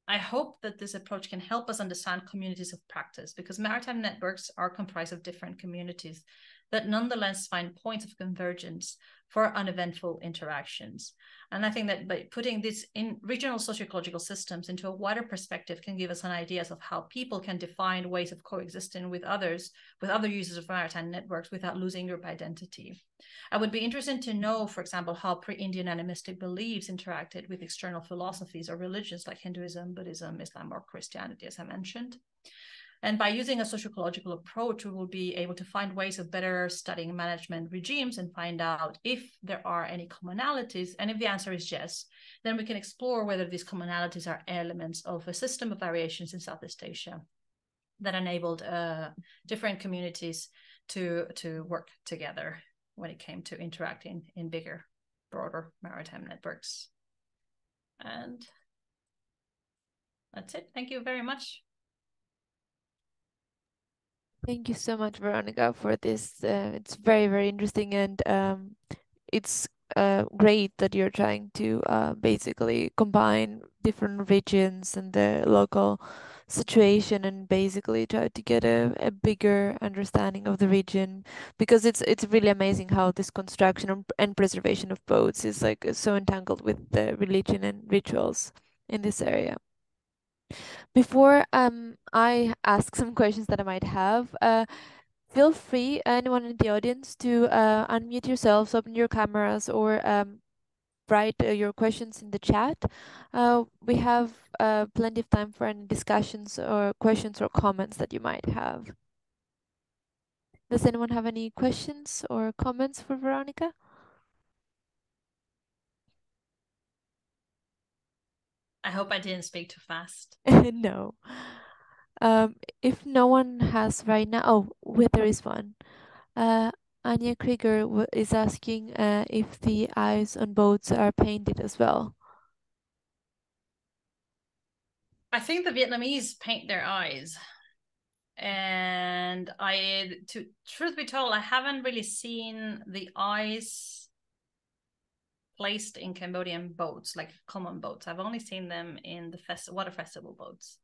I hope that this approach can help us understand communities of practice, because maritime networks are comprised of different communities that nonetheless find points of convergence for uneventful interactions. And I think that by putting this in regional socioecological systems into a wider perspective can give us an idea of how people can define ways of coexisting with other users of maritime networks without losing group identity. I would be interested to know, for example, how pre-Indian animistic beliefs interacted with external philosophies or religions like Hinduism, Buddhism, Islam, or Christianity, as I mentioned. And by using a socioecological approach, we will be able to find ways of better studying management regimes and find out if there are any commonalities. And if the answer is yes, then we can explore whether these commonalities are elements of a system of variations in Southeast Asia that enabled different communities to work together when it came to interacting in bigger, broader maritime networks. And that's it. Thank you very much. Thank you so much, Veronica, for this. It's very, very interesting, and it's great that you're trying to basically combine different regions and the local situation, and basically try to get a bigger understanding of the region, because it's really amazing how this construction and preservation of boats is like so entangled with the religion and rituals in this area. Before I ask some questions that I might have, feel free, anyone in the audience, to unmute yourselves, open your cameras, or write your questions in the chat. We have plenty of time for any discussions or questions or comments that you might have. Does anyone have any questions or comments for Veronica? I hope I didn't speak too fast. No. If no one has right now, oh, wait, there is one. Anya Krieger is asking if the eyes on boats are painted as well. I think the Vietnamese paint their eyes. And truth be told, I haven't really seen the eyes placed in Cambodian boats, like common boats. I've only seen them in the water festival boats.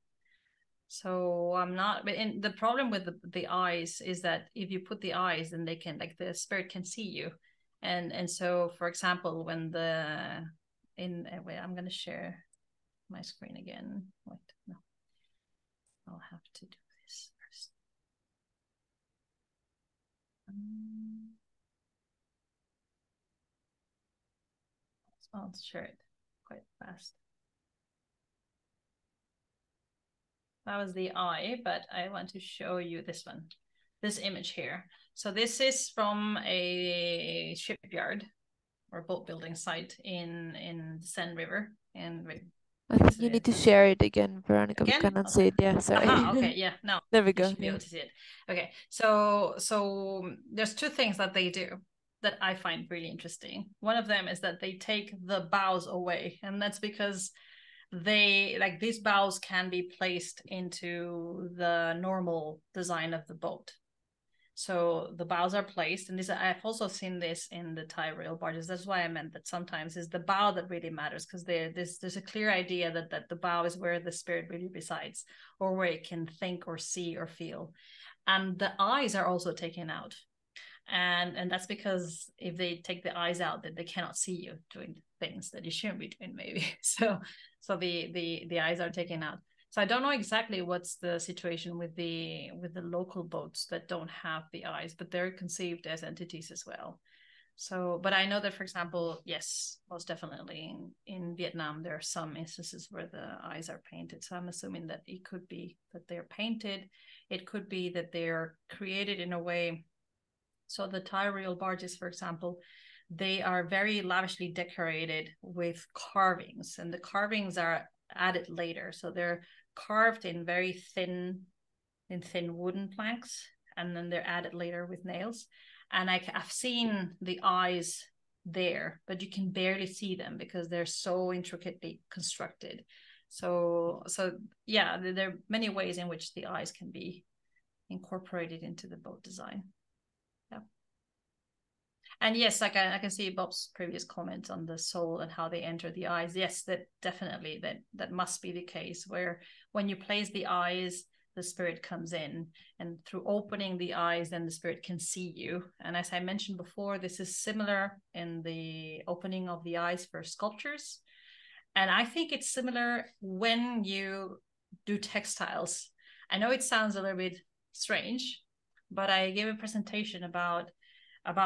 So I'm not, but the problem with the eyes is that if you put the eyes, then they can, like, the spirit can see you. And so, for example, when wait, I'm going to share my screen again. Wait, no, I'll have to do this first. I'll share it quite fast. That was the eye, but I want to show you this one, this image here. So this is from a shipyard or boat building site in the Seine River. I think you need to share it again, Veronica. Again? We cannot see it. Yeah, sorry. Okay, yeah, no. There we go. You should be able to see it. Okay, so there's two things that they do that I find really interesting. One of them is that they take the bows away, and that's because these bows can be placed into the normal design of the boat. So the bows are placed, and I've also seen this in the tie rail barges. That's why I meant that sometimes it's the bow that really matters, because there's a clear idea that the bow is where the spirit really resides, or where it can think or see or feel. And the eyes are also taken out. And that's because if they take the eyes out, then they cannot see you doing things that you shouldn't be doing, maybe. So the eyes are taken out. So I don't know exactly what's the situation with the local boats that don't have the eyes, but they're conceived as entities as well. So, but I know that, for example, yes, most definitely in Vietnam, there are some instances where the eyes are painted. So I'm assuming that it could be that they're painted. It could be that they're created in a way. So the tie rail barges, for example, they are very lavishly decorated with carvings, and the carvings are added later. So they're carved in very thin wooden planks, and then they're added later with nails. And I've seen the eyes there, but you can barely see them because they're so intricately constructed. So yeah, there are many ways in which the eyes can be incorporated into the boat design. Yeah. And yes, like I can see Bob's previous comment on the soul and how they enter the eyes. Yes, that definitely that must be the case, where when you place the eyes, the spirit comes in, and through opening the eyes, then the spirit can see you. And as I mentioned before, this is similar in the opening of the eyes for sculptures. And I think it's similar when you do textiles. I know it sounds a little bit strange, but I gave a presentation about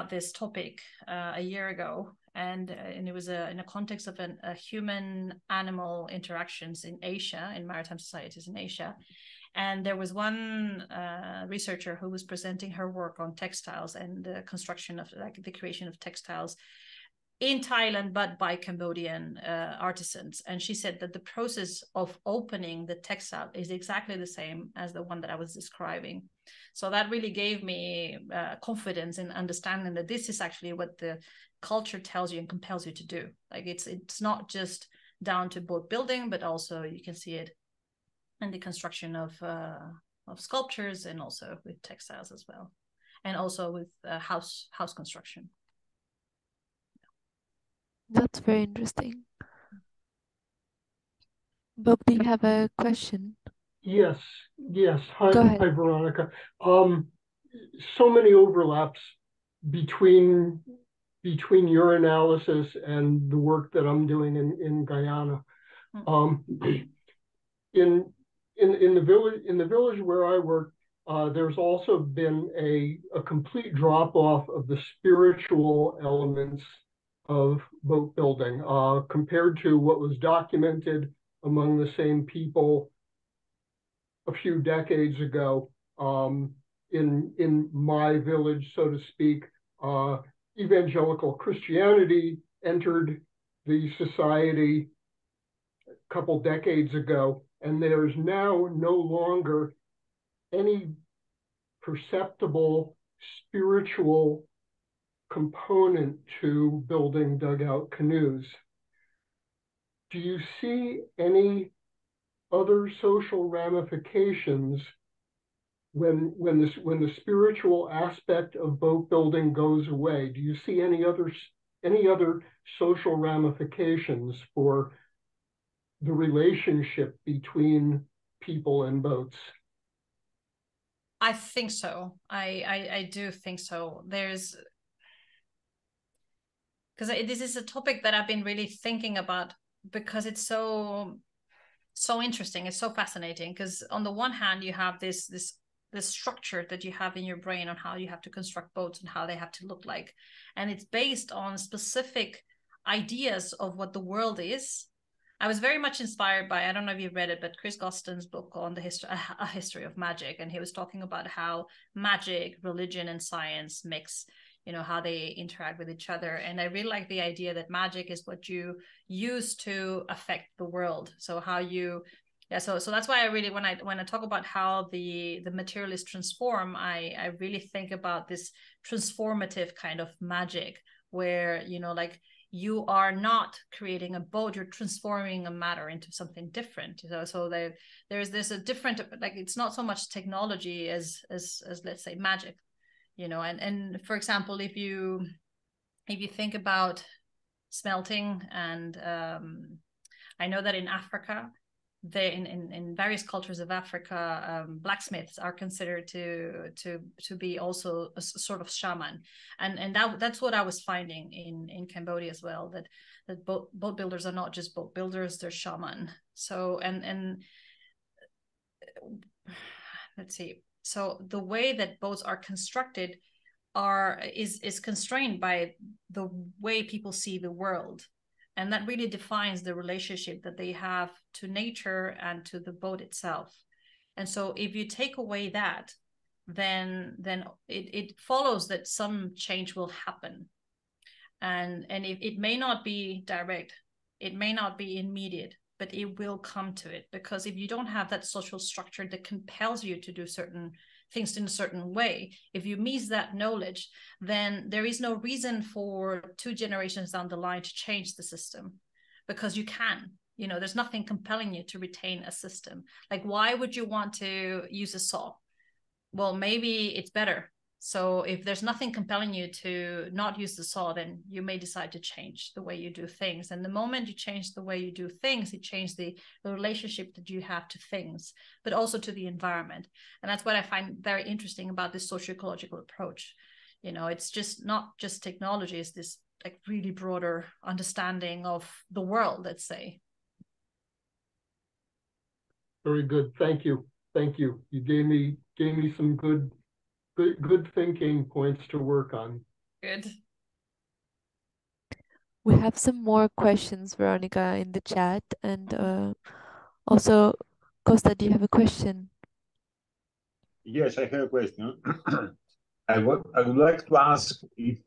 this topic a year ago, and it was in a context of a human-animal interactions in Asia, in maritime societies in Asia. And there was one researcher who was presenting her work on textiles and the construction of, like, the creation of textiles in Thailand, but by Cambodian artisans. And she said that the process of opening the textile is exactly the same as the one that I was describing. So that really gave me confidence in understanding that this is actually what the culture tells you and compels you to do. Like, it's not just down to boat building, but also you can see it in the construction of sculptures, and also with textiles as well, and also with house construction. That's very interesting. Bob, do you have a question? Yes. Hi, Go ahead. Hi, Veronica. So many overlaps between your analysis and the work that I'm doing in Guyana. In the village where I work, there's also been a complete drop off of the spiritual elements of boat building compared to what was documented among the same people a few decades ago. In my village, so to speak, evangelical Christianity entered the society a couple decades ago, and there's now no longer any perceptible spiritual component to building dugout canoes. Do you see any other social ramifications when the spiritual aspect of boat building goes away? Do you see any other social ramifications for the relationship between people and boats? I think so. I do think so. Because this is a topic that I've been really thinking about, because it's so interesting. It's so fascinating, because on the one hand you have this structure that you have in your brain on how you have to construct boats and how they have to look like, and it's based on specific ideas of what the world is. I was very much inspired by, I don't know if you've read it, but Chris Gostin's book on a history of magic, and he was talking about how magic, religion, and science mix, how they interact with each other. And I really like the idea that magic is what you use to affect the world. So how you, so that's why I really, when I talk about how the materialists transform, I really think about this transformative kind of magic where, like, you are not creating a boat, you're transforming a matter into something different. So there's a different, like, it's not so much technology as let's say magic, and for example, if you think about smelting, and I know that in Africa, in various cultures of Africa, blacksmiths are considered to be also a sort of shaman, and that's what I was finding in Cambodia as well, that boat builders are not just boat builders, they're shaman. So and let's see, so the way that boats are constructed is constrained by the way people see the world. And that really defines the relationship that they have to nature and to the boat itself. And so if you take away that, then it follows that some change will happen. And it may not be direct, it may not be immediate, but it will come to it. Because if you don't have that social structure that compels you to do certain things in a certain way, if you miss that knowledge, then there is no reason for 2 generations down the line to change the system, because you can. There's nothing compelling you to retain a system. Like, why would you want to use a saw? Well, maybe it's better. So if there's nothing compelling you to not use the saw, then you may decide to change the way you do things. And the moment you change the way you do things, it changes the relationship that you have to things, but also to the environment. And that's what I find very interesting about this socioecological approach. It's just not just technology, it's this like really broader understanding of the world, let's say. Very good. Thank you. You gave me some good thinking points to work on. Good. We have some more questions, Veronica, in the chat, and also, Costa, do you have a question? Yes, I have a question. I would like to ask if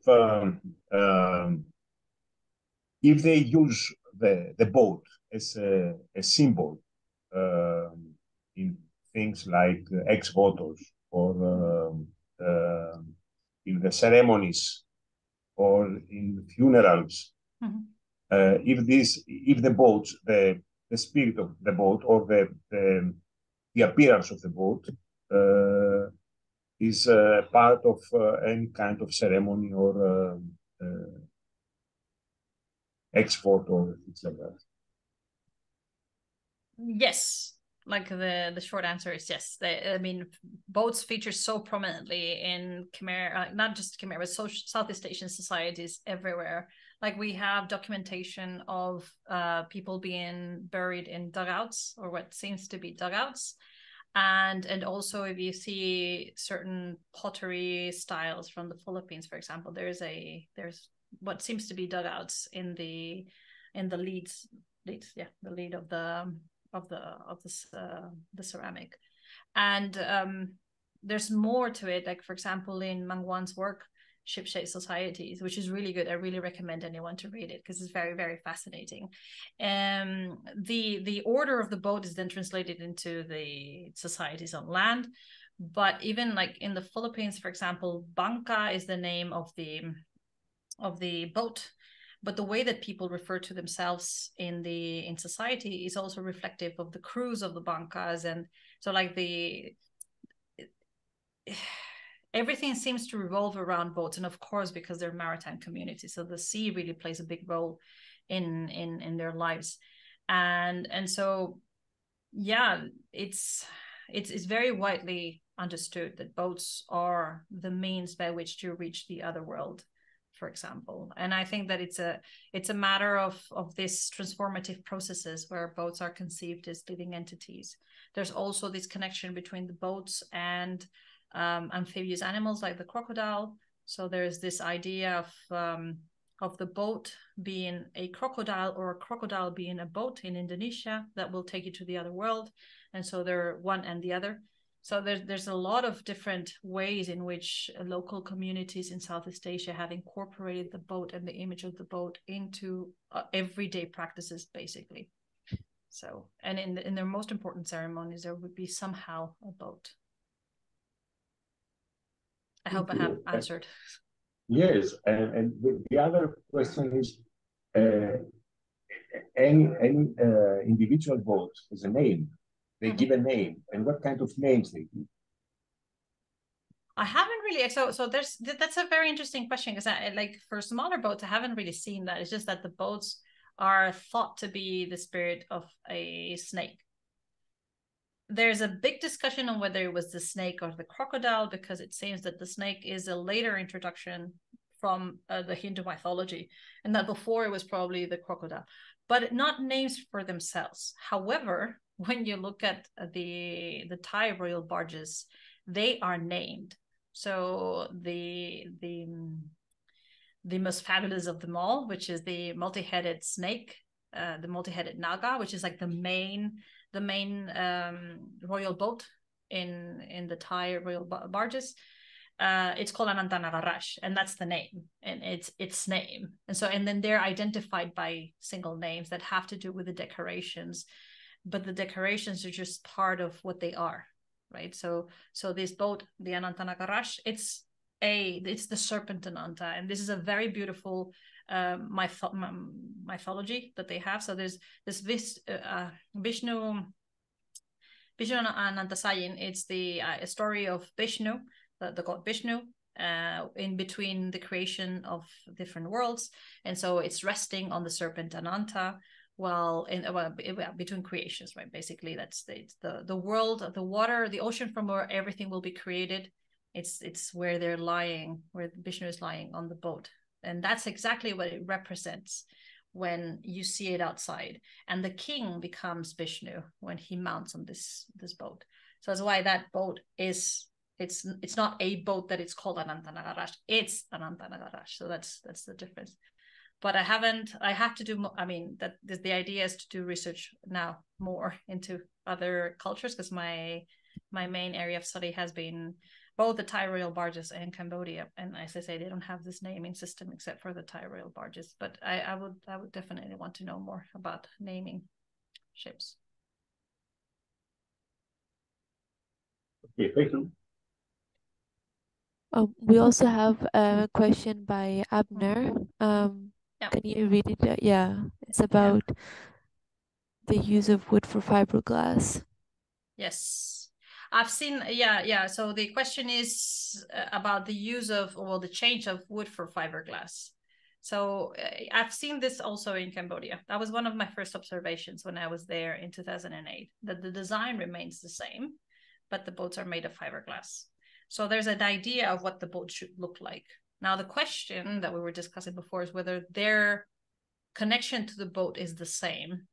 they use the boat as a symbol in things like ex votos, or in the ceremonies, or in funerals. Mm-hmm. If the boat, the spirit of the boat, or the appearance of the boat is part of any kind of ceremony or export or things like that. Yes, like the short answer is yes. Boats feature so prominently in Khmer, not just Khmer, but Southeast Asian societies everywhere. Like, we have documentation of people being buried in dugouts, or what seems to be dugouts. And also, if you see certain pottery styles from the Philippines, for example, there's what seems to be dugouts in the leads, yeah, the lead of the ceramic. And there's more to it, like for example in Mangwan's work, Ship-Shape Societies, which is really good. I really recommend anyone to read it because it's very, very fascinating. The order of the boat is then translated into the societies on land. But even like in the Philippines, for example, bangka is the name of the boat, but the way that people refer to themselves in society is also reflective of the crews of the bangkas. And so like everything seems to revolve around boats, and of course because they're maritime communities, so the sea really plays a big role in their lives. And so yeah, it's very widely understood that boats are the means by which to reach the other world, for example. And I think that it's a matter of these transformative processes where boats are conceived as living entities. There's also this connection between the boats and amphibious animals like the crocodile. So there's this idea of the boat being a crocodile, or a crocodile being a boat in Indonesia that will take you to the other world. And so they're one and the other. So there's a lot of different ways in which local communities in Southeast Asia have incorporated the boat and the image of the boat into everyday practices, basically. So, and in their most important ceremonies, there would be somehow a boat. I hope I have answered. Yes, and the other question is, any individual boat has a name. They give a name, and what kind of names they give? I haven't really, so that's a very interesting question, because like for smaller boats, I haven't really seen that. It's just that the boats are thought to be the spirit of a snake. There's a big discussion on whether it was the snake or the crocodile, because it seems that the snake is a later introduction from the Hindu mythology, and that before it was probably the crocodile, but not names for themselves. However, when you look at the Thai royal barges, they are named. So the most fabulous of them all, which is the multi-headed snake, the multi-headed naga, which is like the main royal boat in the Thai royal barges. It's called Anantanagarash, and that's the name, and it's its name. And then they're identified by single names that have to do with the decorations, but the decorations are just part of what they are, right? So this boat, the Anantanagarash, it's the serpent Ananta, and this is a very beautiful mythology that they have. So there's this Vishnu Anantasayin. It's the story of Vishnu, the god Vishnu, in between the creation of different worlds, and so it's resting on the serpent Ananta between creations, right? Basically, that's the world, the water, the ocean from where everything will be created. It's where they're lying, where Vishnu is lying on the boat, and that's exactly what it represents when you see it outside. And the king becomes Vishnu when he mounts on this boat. So that's why that boat is. It's not a boat that it's called Anantanagarash. It's Anantanagarash. So that's the difference. But I have to do more. I mean, that the idea is to do research now more into other cultures, because my main area of study has been both the Thai royal barges and Cambodia. And as I say, they don't have this naming system except for the Thai royal barges. But I would definitely want to know more about naming ships. Okay, thank you. We also have a question by Abner. Can you read it? Yeah, it's about the use of wood for fiberglass. Yes, I've seen. Yeah. So the question is about the use of, the change of wood for fiberglass. So I've seen this also in Cambodia. That was one of my first observations when I was there in 2008, that the design remains the same, but the boats are made of fiberglass. So there's an idea of what the boat should look like. Now, the question that we were discussing before is whether their connection to the boat is the same,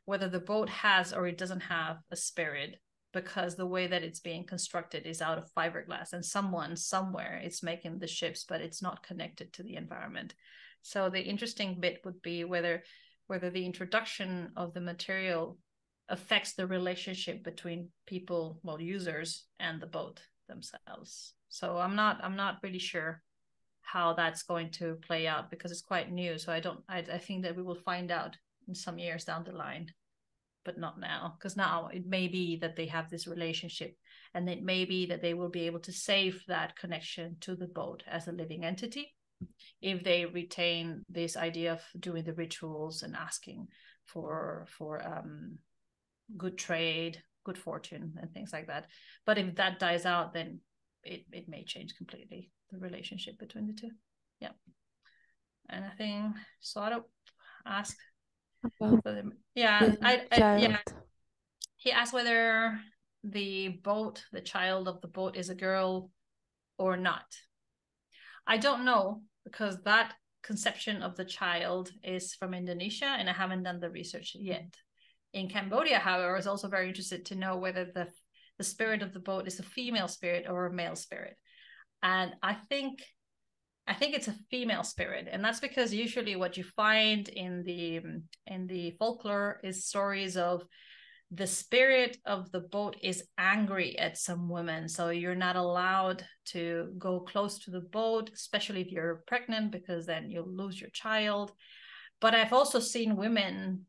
whether the boat has or it doesn't have a spirit, because the way that it's being constructed is out of fiberglass, and someone somewhere is making the ships, but it's not connected to the environment. So the interesting bit would be whether the introduction of the material affects the relationship between people, well, users, and the boat themselves. So I'm not really sure how that's going to play out, because it's quite new. So I think that we will find out in some years down the line, but not now, because now it may be that they have this relationship, and it may be that they will be able to save that connection to the boat as a living entity if they retain this idea of doing the rituals and asking for good trade, good fortune, and things like that. But if that dies out, then it may change completely the relationship between the two. Yeah. And I think Sara asked About yeah, he asked whether the child of the boat is a girl or not. I don't know, because that conception of the child is from Indonesia, and I haven't done the research yet. In Cambodia, however, I was also very interested to know whether the spirit of the boat is a female spirit or a male spirit. And I think it's a female spirit, and that's because usually what you find in the folklore is stories of the spirit of the boat is angry at some women, so you're not allowed to go close to the boat, especially if you're pregnant, because then you'll lose your child. But I've also seen women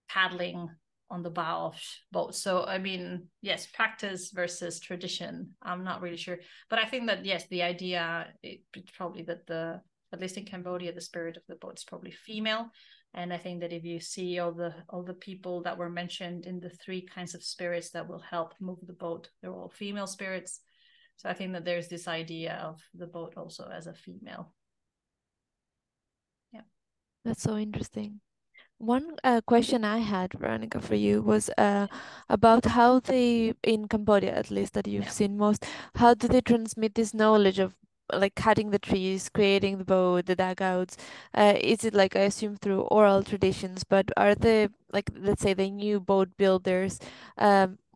paddling on the bow of boats. So I mean, yes, practice versus tradition, I'm not really sure, but I think that yes, the idea it's probably that at least in Cambodia, the spirit of the boat is probably female. And I think that if you see all the people that were mentioned in the 3 kinds of spirits that will help move the boat, they're all female spirits. So I think that there's this idea of the boat also as a female. Yeah, that's so interesting. One question I had, Veronica, for you was about how they, in Cambodia at least that you've seen most, how do they transmit this knowledge of like cutting the trees, creating the boat, the dugouts? Is it like, I assume, through oral traditions, but are they, like, let's say the new boat builders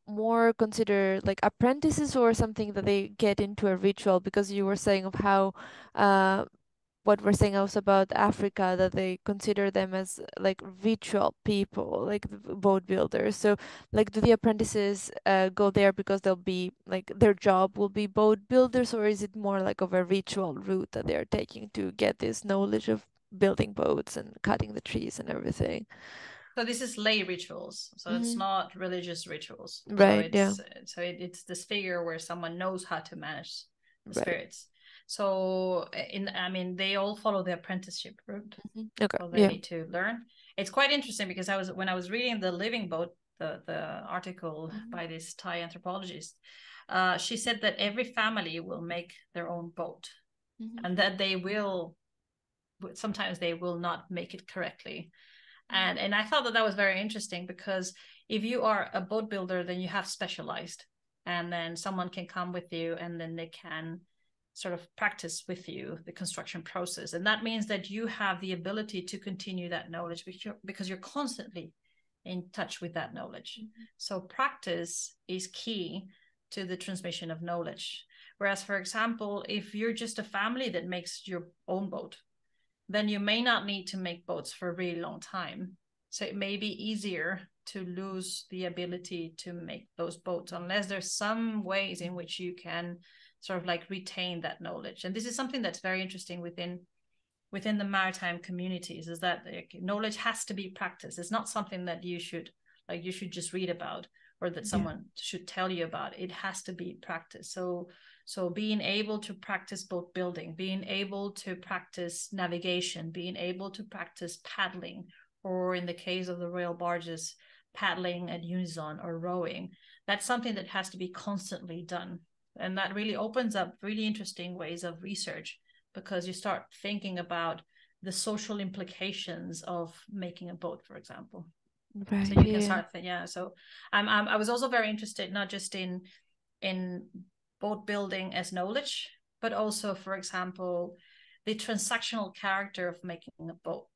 more considered like apprentices, or something that they get into a ritual? Because you were saying of how what we're saying also about Africa, that they consider them as like ritual people, like the boat builders. So like, do the apprentices go there because they'll be like, their job will be boat builders, or is it more like of a ritual route that they're taking to get this knowledge of building boats and cutting the trees and everything? so this is lay rituals, so it's not religious rituals, right? So it's this figure where someone knows how to manage the spirits. So they all follow the apprenticeship route. Okay. So they need to learn. It's quite interesting, because when I was reading The Living Boat, the article by this Thai anthropologist, she said that every family will make their own boat, and that sometimes they will not make it correctly. And I thought that was very interesting, because if you are a boat builder, then you have specialized, and then someone can come with you, and then they can sort of practice with you the construction process. And that means that you have the ability to continue that knowledge, because you're constantly in touch with that knowledge. So practice is key to the transmission of knowledge. Whereas, for example, if you're just a family that makes your own boat, then you may not need to make boats for a really long time. So it may be easier to lose the ability to make those boats, unless there's some ways in which you can sort of like retain that knowledge. And this is something that's very interesting within the maritime communities, is that knowledge has to be practiced. It's not something that you should just read about, or that someone should tell you about. It has to be practiced. So being able to practice boat building, being able to practice navigation, being able to practice paddling, or in the case of the royal barges, paddling at unison or rowing, that's something that has to be constantly done. And that really opens up really interesting ways of research, because you start thinking about the social implications of making a boat, for example. Right. So you can start, So I was also very interested, not just in boat building as knowledge, but also, for example, the transactional character of making a boat.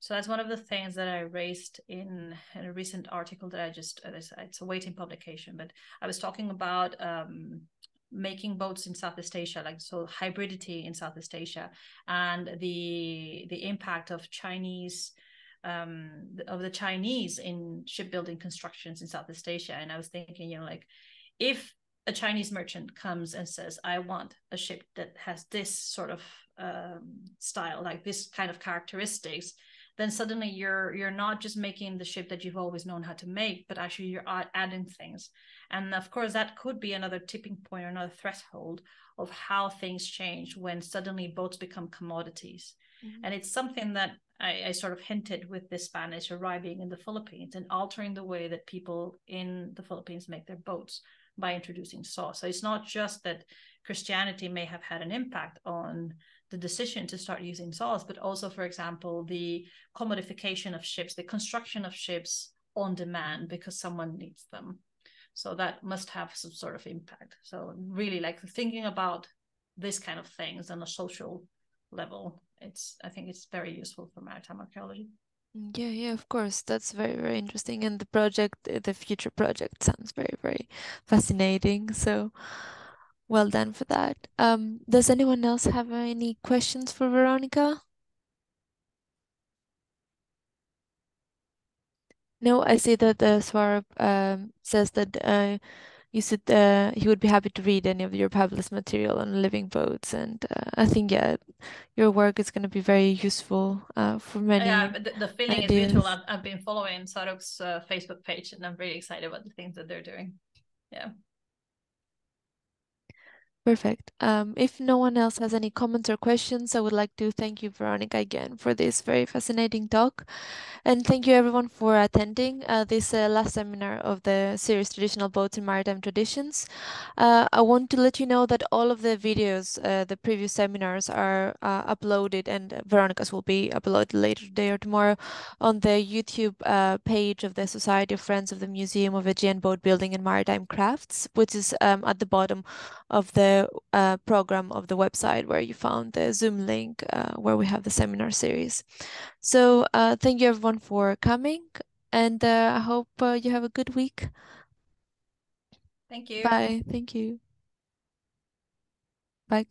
So that's one of the things that I raised in a recent article that it's awaiting publication, but I was talking about making boats in Southeast Asia, like so hybridity in Southeast Asia, and the impact of the Chinese in shipbuilding constructions in Southeast Asia. And I was thinking, like, if a Chinese merchant comes and says, I want a ship that has this sort of style, like this kind of characteristics, then suddenly you're not just making the ship that you've always known how to make, but actually you're adding things. And of course, that could be another tipping point or another threshold of how things change when suddenly boats become commodities. Mm-hmm. And it's something that I sort of hinted with the Spanish arriving in the Philippines and altering the way that people in the Philippines make their boats by introducing saws. So it's not just that Christianity may have had an impact on the decision to start using saws, but also, for example, the commodification of ships, the construction of ships on demand because someone needs them. So that must have some sort of impact. So really, like, thinking about this kind of things on a social level, I think it's very useful for maritime archaeology. Yeah, of course. That's very, very interesting. And the future project sounds very, very fascinating. So well done for that. Does anyone else have any questions for Veronica? No, I see that Swarab says that you said he would be happy to read any of your published material on living boats, and I think your work is going to be very useful for many. Yeah, the feeling ideas. is mutual. I've been following Saruk's Facebook page, and I'm really excited about the things that they're doing. Yeah. Perfect. If no one else has any comments or questions, I would like to thank you, Veronica, again for this very fascinating talk. And thank you everyone for attending this last seminar of the series Traditional Boats in Maritime Traditions. I want to let you know that all of the videos, the previous seminars are uploaded, and Veronica's will be uploaded later today or tomorrow on the YouTube page of the Society of Friends of the Museum of Aegean Boat Building and Maritime Crafts, which is at the bottom of the program of the website where you found the Zoom link where we have the seminar series. So thank you everyone for coming, and I hope you have a good week. Thank you. Bye. Thank you. Bye.